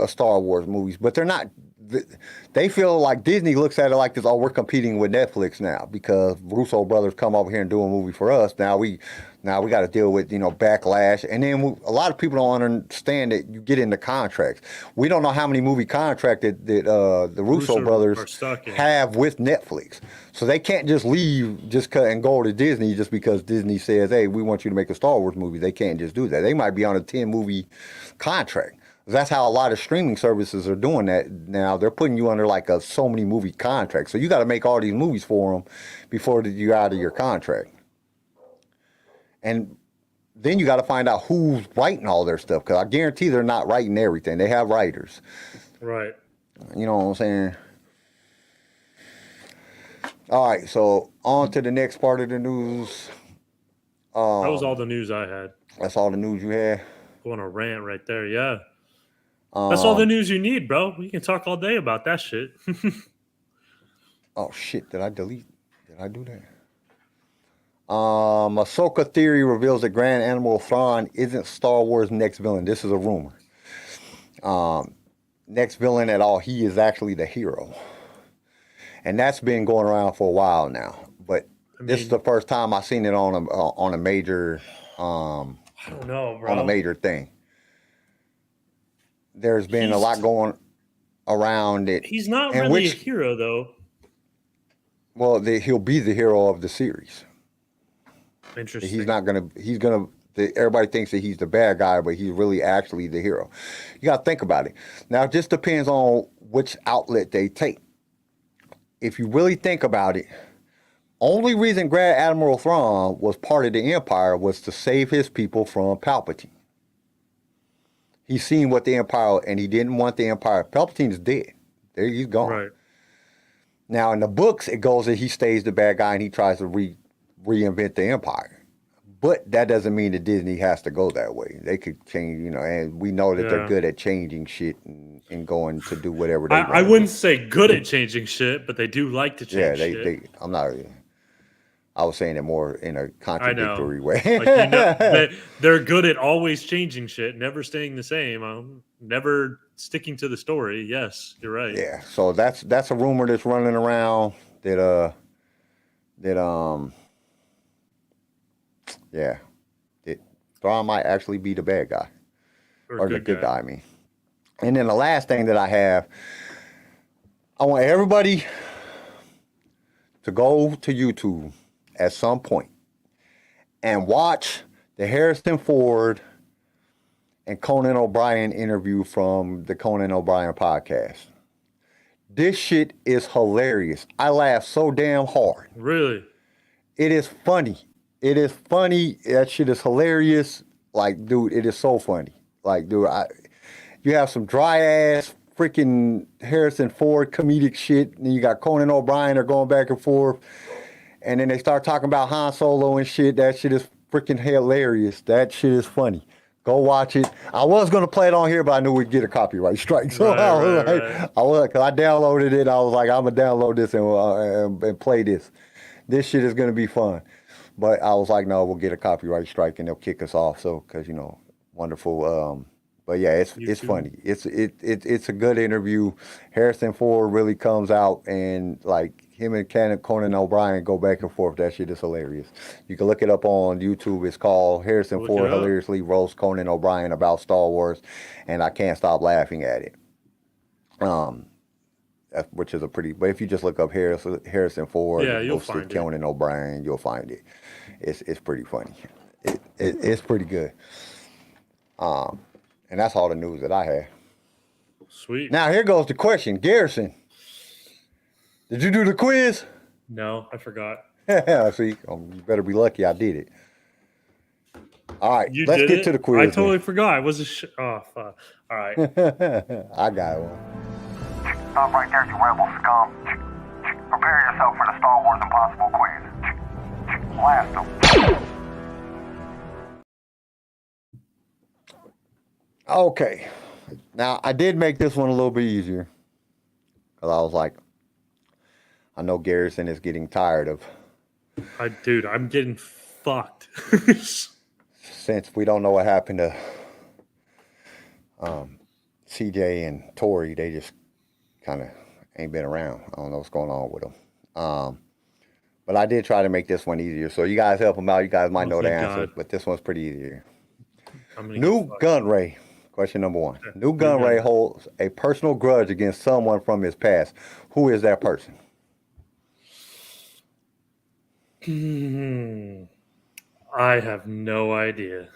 Star Wars movies, but they're not. They feel like Disney looks at it like this. Oh, we're competing with Netflix now because Russo brothers come over here and do a movie for us. Now we got to deal with, you know, backlash, and then a lot of people don't understand that you get into contracts. We don't know how many movie contracts that the Russo brothers have with Netflix, so they can't just leave and go to Disney just because Disney says, hey, we want you to make a Star Wars movie. They can't just do that. They might be on a 10 movie contract. That's how a lot of streaming services are doing that now. They're putting you under like a so many movie contract. So you got to make all these movies for them before you're out of your contract. And then you got to find out who's writing all their stuff, because I guarantee they're not writing everything. They have writers. Right. You know what I'm saying? All right, so on to the next part of the news. That was all the news I had. That's all the news you had? Going a rant right there, yeah. That's all the news you need, bro. We can talk all day about that shit. Oh, shit. Did I do that? Ahsoka theory reveals that Grand Admiral Thrawn isn't Star Wars' next villain. This is a rumor. Next villain at all. He is actually the hero. And that's been going around for a while now. But this is the first time I've seen it on a major... I don't know, bro. On a major thing. There's been a lot going around it. He's not really a hero, though. Well, he'll be the hero of the series. Interesting. He's not gonna. Everybody thinks that he's the bad guy, but he's really actually the hero. You got to think about it. Now, it just depends on which outlet they take. If you really think about it, only reason Grand Admiral Thrawn was part of the Empire was to save his people from Palpatine. He's seen what the Empire, and he didn't want the Empire. Palpatine is dead. There, he's gone. Right. Now, in the books, it goes that he stays the bad guy and he tries to reinvent the Empire. But that doesn't mean that Disney has to go that way. They could change, and we know that they're good at changing shit and going to do whatever they want. I wouldn't say good at changing shit, but they do like to change shit. I'm not. I was saying it more in a contradictory way. They're good at always changing shit, never staying the same, never sticking to the story. Yes, you're right. Yeah, so that's a rumor that's running around that Thrawn might actually be the bad guy or the good guy. I mean, and then the last thing that I have, I want everybody to go to YouTube at some point and watch the Harrison Ford and Conan O'Brien interview from the Conan O'Brien podcast. This shit is hilarious. I laugh so damn hard. Really? It is funny. It is funny. That shit is hilarious. Like, dude, it is so funny. Like, dude, you have some dry ass freaking Harrison Ford comedic shit, and you got Conan O'Brien. They're going back and forth, and then they start talking about Han Solo and shit. That shit is freaking hilarious. That shit is funny. Go watch it. I was gonna play it on here, but I knew we'd get a copyright strike, so I was because I downloaded it. I was like, I'm gonna download this and play this. This shit is gonna be fun. But I was like, no, we'll get a copyright strike and they'll kick us off. So, because wonderful. But yeah, it's funny. It's a good interview. Harrison Ford really comes out and like him and Conan O'Brien go back and forth. That shit is hilarious. You can look it up on YouTube. It's called Harrison Ford hilariously roasts Conan O'Brien about Star Wars, and I can't stop laughing at it. Which is a pretty. But if you just look up Harrison Ford, you'll find it. Conan O'Brien, you'll find it. It's pretty funny. It's pretty good. And that's all the news that I have. Sweet. Now here goes the question, Garrison. Did you do the quiz? No, I forgot. See, you better be lucky I did it. All right, You let's did get it? to the quiz. I totally forgot. It was oh, fuck. All right. I got one. Stop right there, you rebel scum. Prepare yourself for the Star Wars Impossible quiz. Blast them. Okay. Now, I did make this one a little bit easier. Because I was like, I know Garrison is getting tired of. Dude, I'm getting fucked. Since we don't know what happened to CJ and Tori, they just kind of ain't been around. I don't know what's going on with them. But I did try to make this one easier. So you guys help them out. You guys might know the answer. But this one's pretty easier. New gun ray. Question number one. New gun ray holds a personal grudge against someone from his past. Who is that person? I have no idea.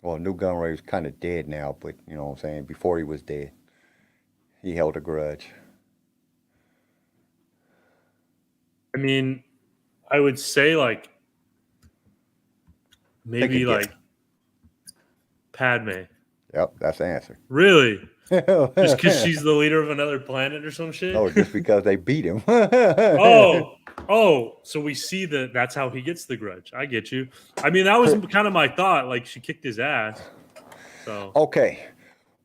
Well, New Gun Ray is kind of dead now, but you know what I'm saying? Before he was dead, he held a grudge. I mean, I would say like maybe like Padme. Yep, that's the answer. Really? Just because she's the leader of another planet or some shit? No, just because they beat him. So we see that's how he gets the grudge. I get you. I mean, that was kind of my thought. Like, she kicked his ass. So Okay.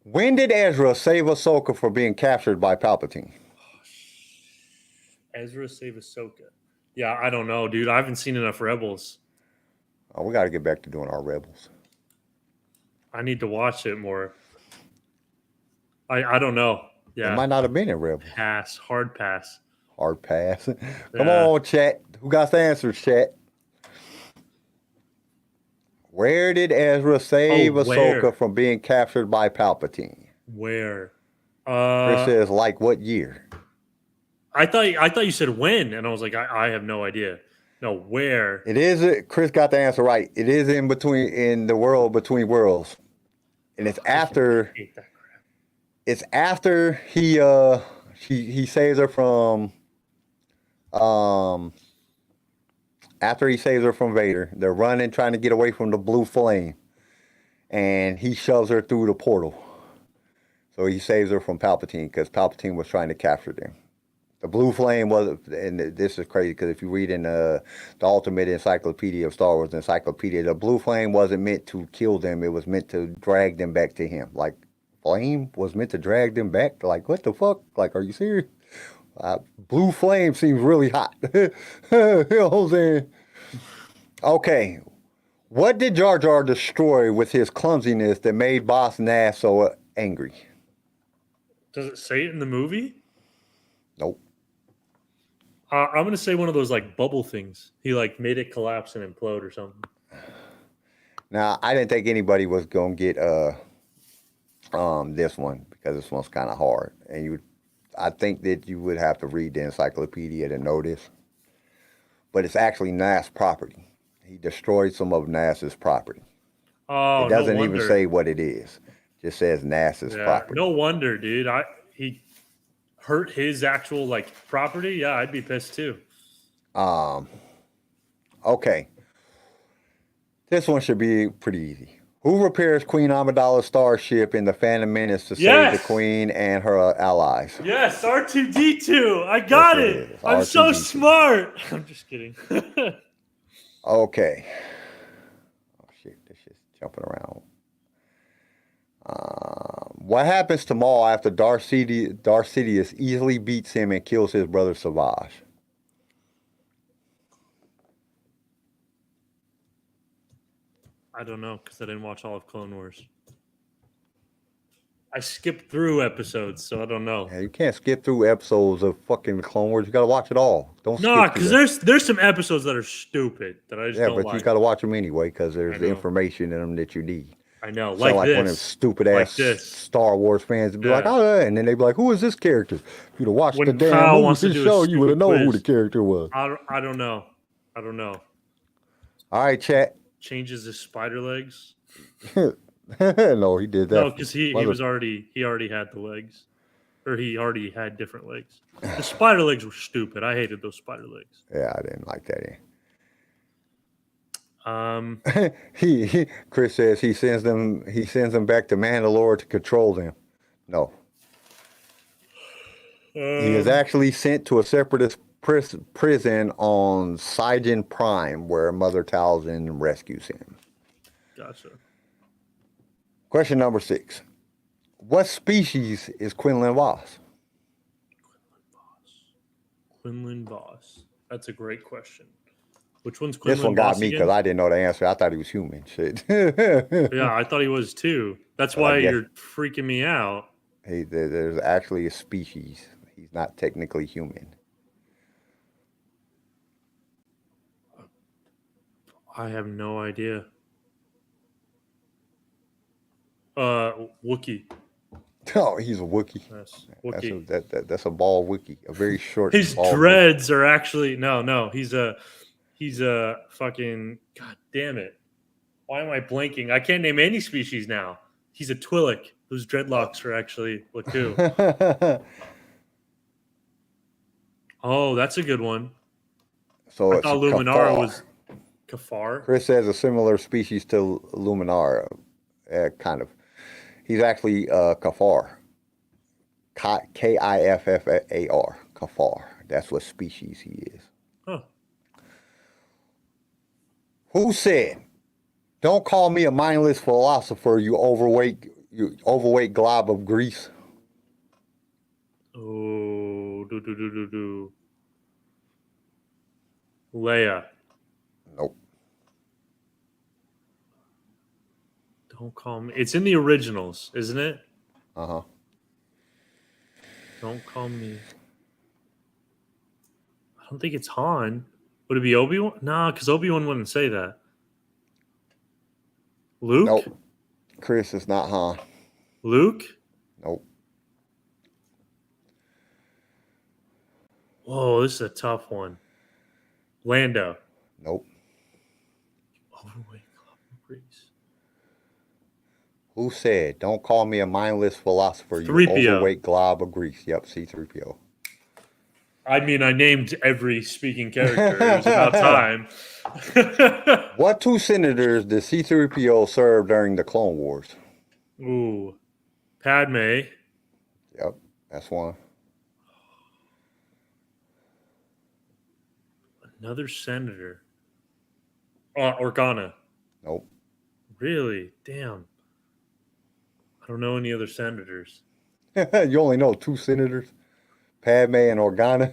When did Ezra save Ahsoka from being captured by Palpatine? Ezra save Ahsoka. Yeah, I don't know, dude. I haven't seen enough Rebels. Oh, we got to get back to doing our Rebels. I need to watch it more. I don't know. Yeah. It might not have been in Rebels. Pass. Hard pass. Hard pass. Come on, chat. Who got the answers, chat? Where did Ezra save Ahsoka from being captured by Palpatine? Where? Chris says, like what year? I thought you said when, and I was like, I have no idea. No, where? It is. Chris got the answer right. It is in the world between worlds, and it's after. I hate that crap. It's after he saves her from after he saves her from Vader. They're running, trying to get away from the blue flame, and he shoves her through the portal. So he saves her from Palpatine because Palpatine was trying to capture them. The blue flame wasn't, and this is crazy because if you read in the Ultimate Encyclopedia of Star Wars Encyclopedia, the blue flame wasn't meant to kill them. It was meant to drag them back to him. Like, flame was meant to drag them back? Like, what the fuck? Like, are you serious? Blue flame seems really hot. You know what I'm saying? Okay. What did Jar Jar destroy with his clumsiness that made Boss Nass so angry? Does it say it in the movie? Nope. I'm gonna say one of those like bubble things. He like made it collapse and implode or something. Now, I didn't think anybody was gonna get this one because this one's kind of hard, and I think that you would have to read the encyclopedia to know this. But it's actually Nass property. He destroyed some of Nass's property. Oh, it doesn't no even wonder. say what it is. It just says Nass's property. No wonder, dude. He hurt his actual like property. Yeah, I'd be pissed too. Okay. This one should be pretty easy. Who repairs Queen Amidala's starship in the Phantom Menace to save the Queen and her allies? Yes, R2D2. I got Yes, it. it is. I'm so R2D2. smart. I'm just kidding. Okay. Oh shit, this shit's jumping around. What happens to Maul after Darth Sidious easily beats him and kills his brother Savage? I don't know because I didn't watch all of Clone Wars. I skipped through episodes, so I don't know. Yeah, you can't skip through episodes of fucking Clone Wars. You gotta watch it all. Don't No, skip through because them. there's some episodes that are stupid that I just Yeah, don't but like. you gotta watch them anyway because there's I know. information in them that you need. I know, Sound like like one of them this. stupid Like ass this. Star Wars fans would be like, Yeah. oh, and then they'd be like, who is this character? If you'd have watched When the damn Kyle movie wants to this do a show, you would have stupid known who quiz. the character was. I don't know. I don't know. All right, chat. Changes his spider legs. No, he did that. No, because he already had the legs, or he already had different legs. The spider legs were stupid. I hated those spider legs. Yeah, I didn't like that. Chris says he sends them back to Mandalore to control them. No. He is actually sent to a separatist prison on Sijin Prime where Mother Talzin rescues him. Gotcha. Question number 6. What species is Quinlan Voss? Quinlan Voss. That's a great question. Which one's Quinlan This one got Voss me again? because I didn't know the answer. I thought he was human. Shit. Yeah, I thought he was too. That's But I why guess- you're freaking me out. There's actually a species. He's not technically human. I have no idea. Wookiee. Oh, he's a Wookiee. Yes, Wookiee. That's a ball Wookiee. A very short. His bald dreads are actually no. He's a fucking god damn it. Why am I blanking? I can't name any species now. He's a Twi'lek whose dreadlocks are actually Laku. Wookiee. Oh, that's a good one. So I it's thought a Luminara Kafar. was Kafar. Chris says a similar species to Luminara, kind of. He's actually Kafar. Kiffar. Kafar. That's what species he is. Huh. Who said, "Don't call me a mindless philosopher, you overweight glob of grease"? Oh, Leia. Nope. Don't call me. It's in the originals, isn't it? Uh-huh. Don't call me. I don't think it's Han. Would it be Obi-Wan? Nah, because Obi-Wan wouldn't say that. Luke? Nope. Chris is not Han. Luke? Nope. Whoa, this is a tough one. Lando. Nope. Overweight glob of grease. Who said, "Don't call me a mindless philosopher, you 3PO. overweight glob of grease"? Yep, C-3PO. I mean, I named every speaking character. It was about time. What two senators did C-3PO serve during the Clone Wars? Ooh. Padme. Yep, that's one. Another senator. Organa. Nope. Really? Damn. I don't know any other senators. You only know two senators, Padme and Organa.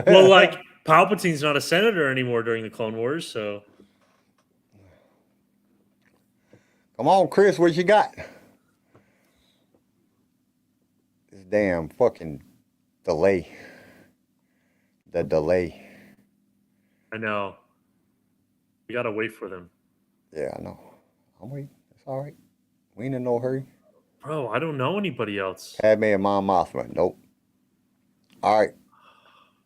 Well, like, Palpatine's not a senator anymore during the Clone Wars, so. Come on, Chris, what you got? This damn fucking delay. The delay. I know. We gotta wait for them. Yeah, I know. I'm waiting. It's all right. We ain't in no hurry. Bro, I don't know anybody else. Padme and Mon Mothma. Nope. All right.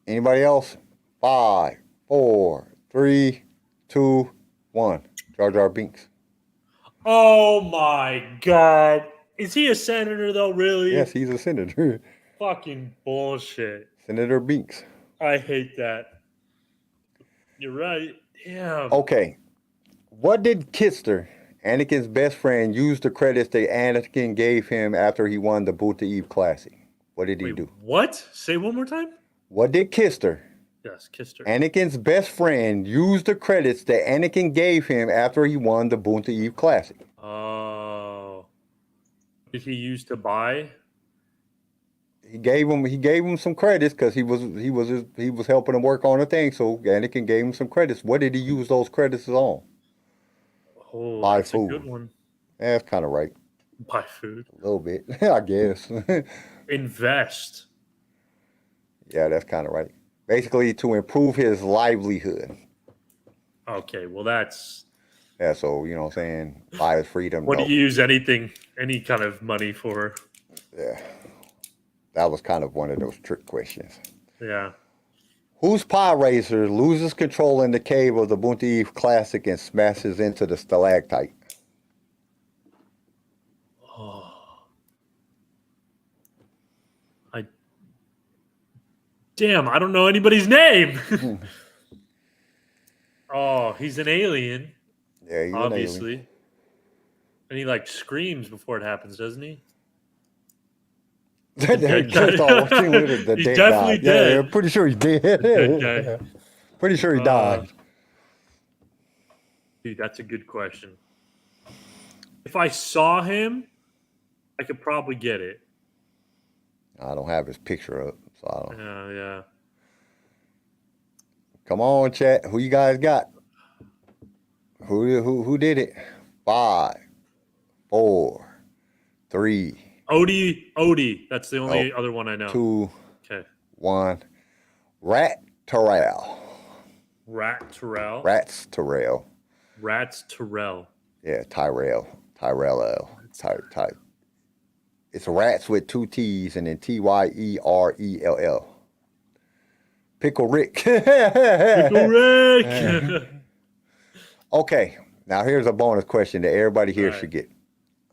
Anybody else? 5, 4, 3, 2, 1. Jar Jar Binks. Oh my god. Is he a senator though, really? Yes, he's a senator. Fucking bullshit. Senator Binks. I hate that. You're right. Damn. Okay. What did Kitster, Anakin's best friend, use the credits that Anakin gave him after he won the Boot to Eve Classic? What did he Wait, do? what? Say one more time? What did Kitster, Yes, kissed her. Anakin's best friend, use the credits that Anakin gave him after he won the Boot to Eve Classic? Oh. Did he use to buy? He gave him some credits because he was helping him work on a thing. So Anakin gave him some credits. What did he use those credits on? Oh, Buy that's food. a good one. Yeah, that's kind of right. Buy food. A little bit, I guess. Invest. Yeah, that's kind of right. Basically, to improve his livelihood. Okay, well that's Yeah, so, you know what I'm saying? Buy his freedom. what no. do you use any kind of money for? Yeah. That was kind of one of those trick questions. Yeah. Whose pod racer loses control in the cave of the Boonta Eve Classic and smashes into the stalactite? Oh. I don't know anybody's name. Oh, he's an alien, Yeah, he's obviously. an alien. And he like screams before it happens, doesn't he? Just dead all guy. seen with it, the He's dead definitely guy. dead. Yeah, pretty sure he's dead. Dead guy. Pretty sure he died. Dude, that's a good question. If I saw him, I could probably get it. I don't have his picture up, so I don't. Yeah. Come on, chat. Who you guys got? Who did it? 5, 4, 3, Odie. That's the only other one I know. 2, Okay. 1. Rat Terrell. Rats Terrell. Yeah, Tyrell. It's rats with 2 T's and then Tyerell. Pickle Rick. Pickle Rick. Okay, now here's a bonus question that everybody here Right. should get.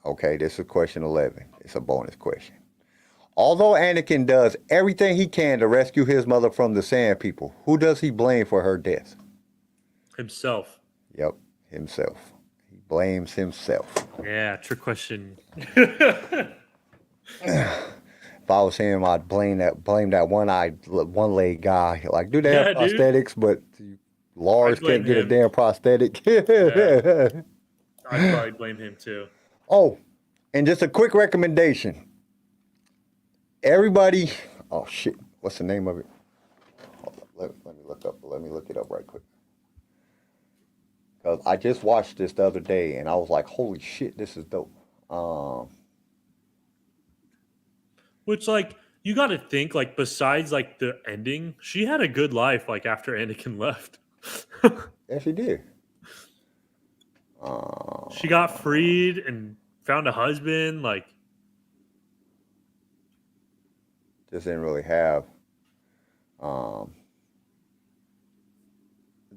Okay, this is question 11. It's a bonus question. Although Anakin does everything he can to rescue his mother from the Sand People, who does he blame for her death? Himself. Yep, himself. He blames himself. Yeah, trick question. If I was him, I'd blame that one-leg guy. Like, do they have Yeah, dude. prosthetics, but Lars I'd blame can't get a him. damn prosthetic. I'd probably blame him too. Oh, and just a quick recommendation. Everybody, oh shit, what's the name of it? Hold on, let me look it up right quick. Because I just watched this the other day and I was like, holy shit, this is dope. Which, like, you got to think, like, besides, like, the ending, she had a good life, like, after Anakin left. Yeah, she did. She got freed and found a husband, like, Just didn't really have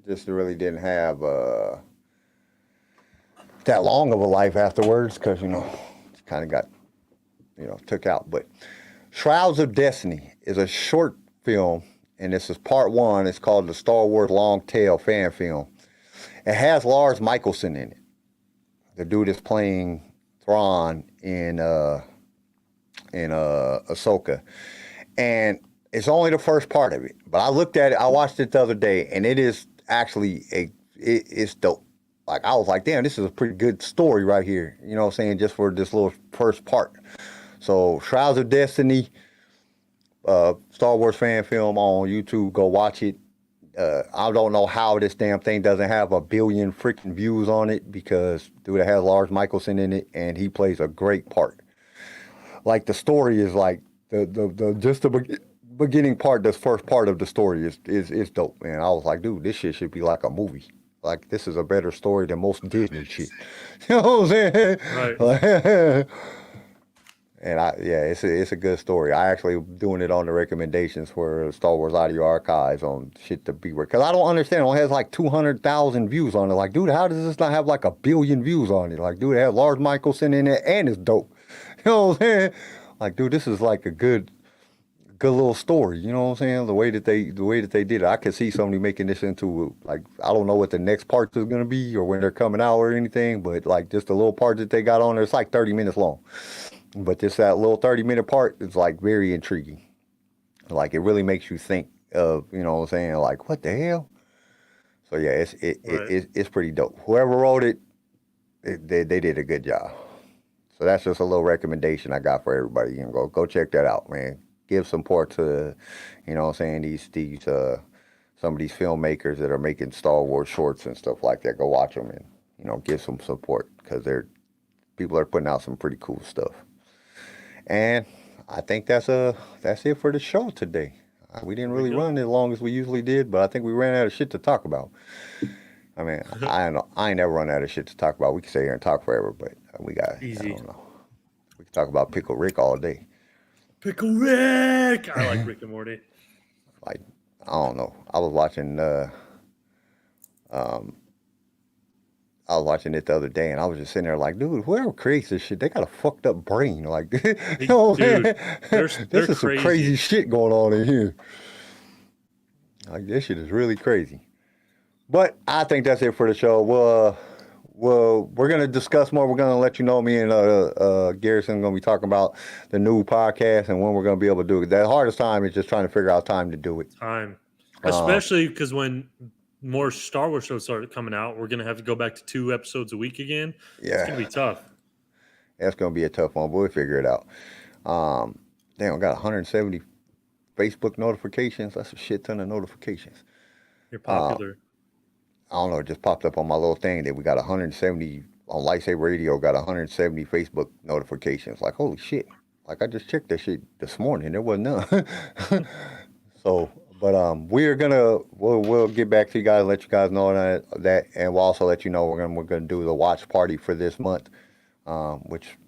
just really didn't have that long of a life afterwards because, kind of got, took out. But Shrouds of Destiny is a short film, and this is part 1. It's called the Star Wars Long Tail fan film. It has Lars Mikkelsen in it. The dude is playing Thrawn in Ahsoka. And it's only the first part of it. But I looked at it, I watched it the other day, and it is actually, it's dope. Like, I was like, damn, this is a pretty good story right here. You know what I'm saying? Just for this little first part. So, Shrouds of Destiny, Star Wars fan film on YouTube. Go watch it. I don't know how this damn thing doesn't have 1 billion freaking views on it because, dude, it has Lars Mikkelsen in it, and he plays a great part. Like, the story is like, the beginning part, this first part of the story is dope, man. I was like, dude, this shit should be like a movie. Like, this is a better story than most Disney shit. You know what I'm saying? Right. And it's a good story. I actually doing it on the recommendations for Star Wars Audio Archives on shit to be with. Because I don't understand. It only has like 200,000 views on it. Like, dude, how does this not have like 1 billion views on it? Like, dude, it has Lars Mikkelsen in it and it's dope. You know what I'm saying? Like, dude, this is like a good little story. You know what I'm saying? The way that they did it. I could see somebody making this into, like, I don't know what the next part is going to be or when they're coming out or anything, but like just the little part that they got on there, it's like 30 minutes long. But just that little 30-minute part is like very intriguing. Like, it really makes you think of, you know what I'm saying? Like, what the hell? So yeah, it's pretty dope. Whoever wrote it, they did a good job. So that's just a little recommendation I got for everybody. You know, go check that out, man. Give support to, you know what I'm saying, these some of these filmmakers that are making Star Wars shorts and stuff like that. Go watch them and, give some support because people are putting out some pretty cool stuff. And I think that's it for the show today. We didn't really run as long as we usually did, but I think we ran out of shit to talk about. I mean, I ain't never run out of shit to talk about. We can sit here and talk forever, but we got, easy. I don't know. We can talk about Pickle Rick all day. Pickle Rick! I like Rick and Morty. Like, I don't know. I was watching it the other day, and I was just sitting there like, dude, whoever creates this shit, they got a fucked up brain. Like, you know what I'm saying? This is some crazy shit going on in here. Like, this shit is really crazy. But I think that's it for the show. We're going to discuss more. We're going to let you know. Me and Garrison are going to be talking about the new podcast and when we're going to be able to do it. The hardest time is just trying to figure out time to do it. Time. Especially because when more Star Wars shows start coming out, we're going to have to go back to 2 episodes a week again. Yeah. It's going to be tough. That's going to be a tough one, but we'll figure it out. Damn, I got 170 Facebook notifications. That's a shit ton of notifications. You're popular. I don't know, it just popped up on my little thing that we got 170 on LightSaber Radio, got 170 Facebook notifications. Like, holy shit. Like, I just checked that shit this morning. There wasn't none. So, but we'll get back to you guys, let you guys know that, and we'll also let you know we're gonna do the watch party for this month, which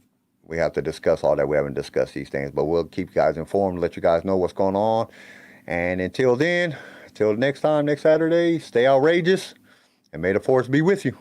we have to discuss all that. We haven't discussed these things, but we'll keep you guys informed, let you guys know what's going on. And until then, till next time, next Saturday, stay outrageous. And may the Force be with you.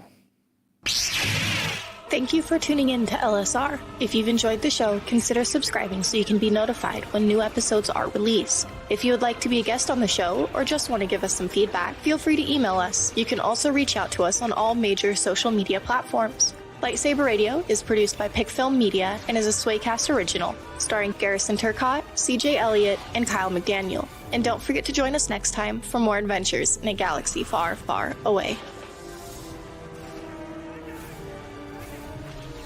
Thank you for tuning in to LSR. If you've enjoyed the show, consider subscribing so you can be notified when new episodes are released. If you would like to be a guest on the show or just want to give us some feedback, feel free to email us. You can also reach out to us on all major social media platforms. LightSaber Radio is produced by PicFilm Media and is a Swaycast original, starring Garrison Turcotte, CJ Elliott, and Kyle McDaniel. And don't forget to join us next time for more adventures in a galaxy far, far away.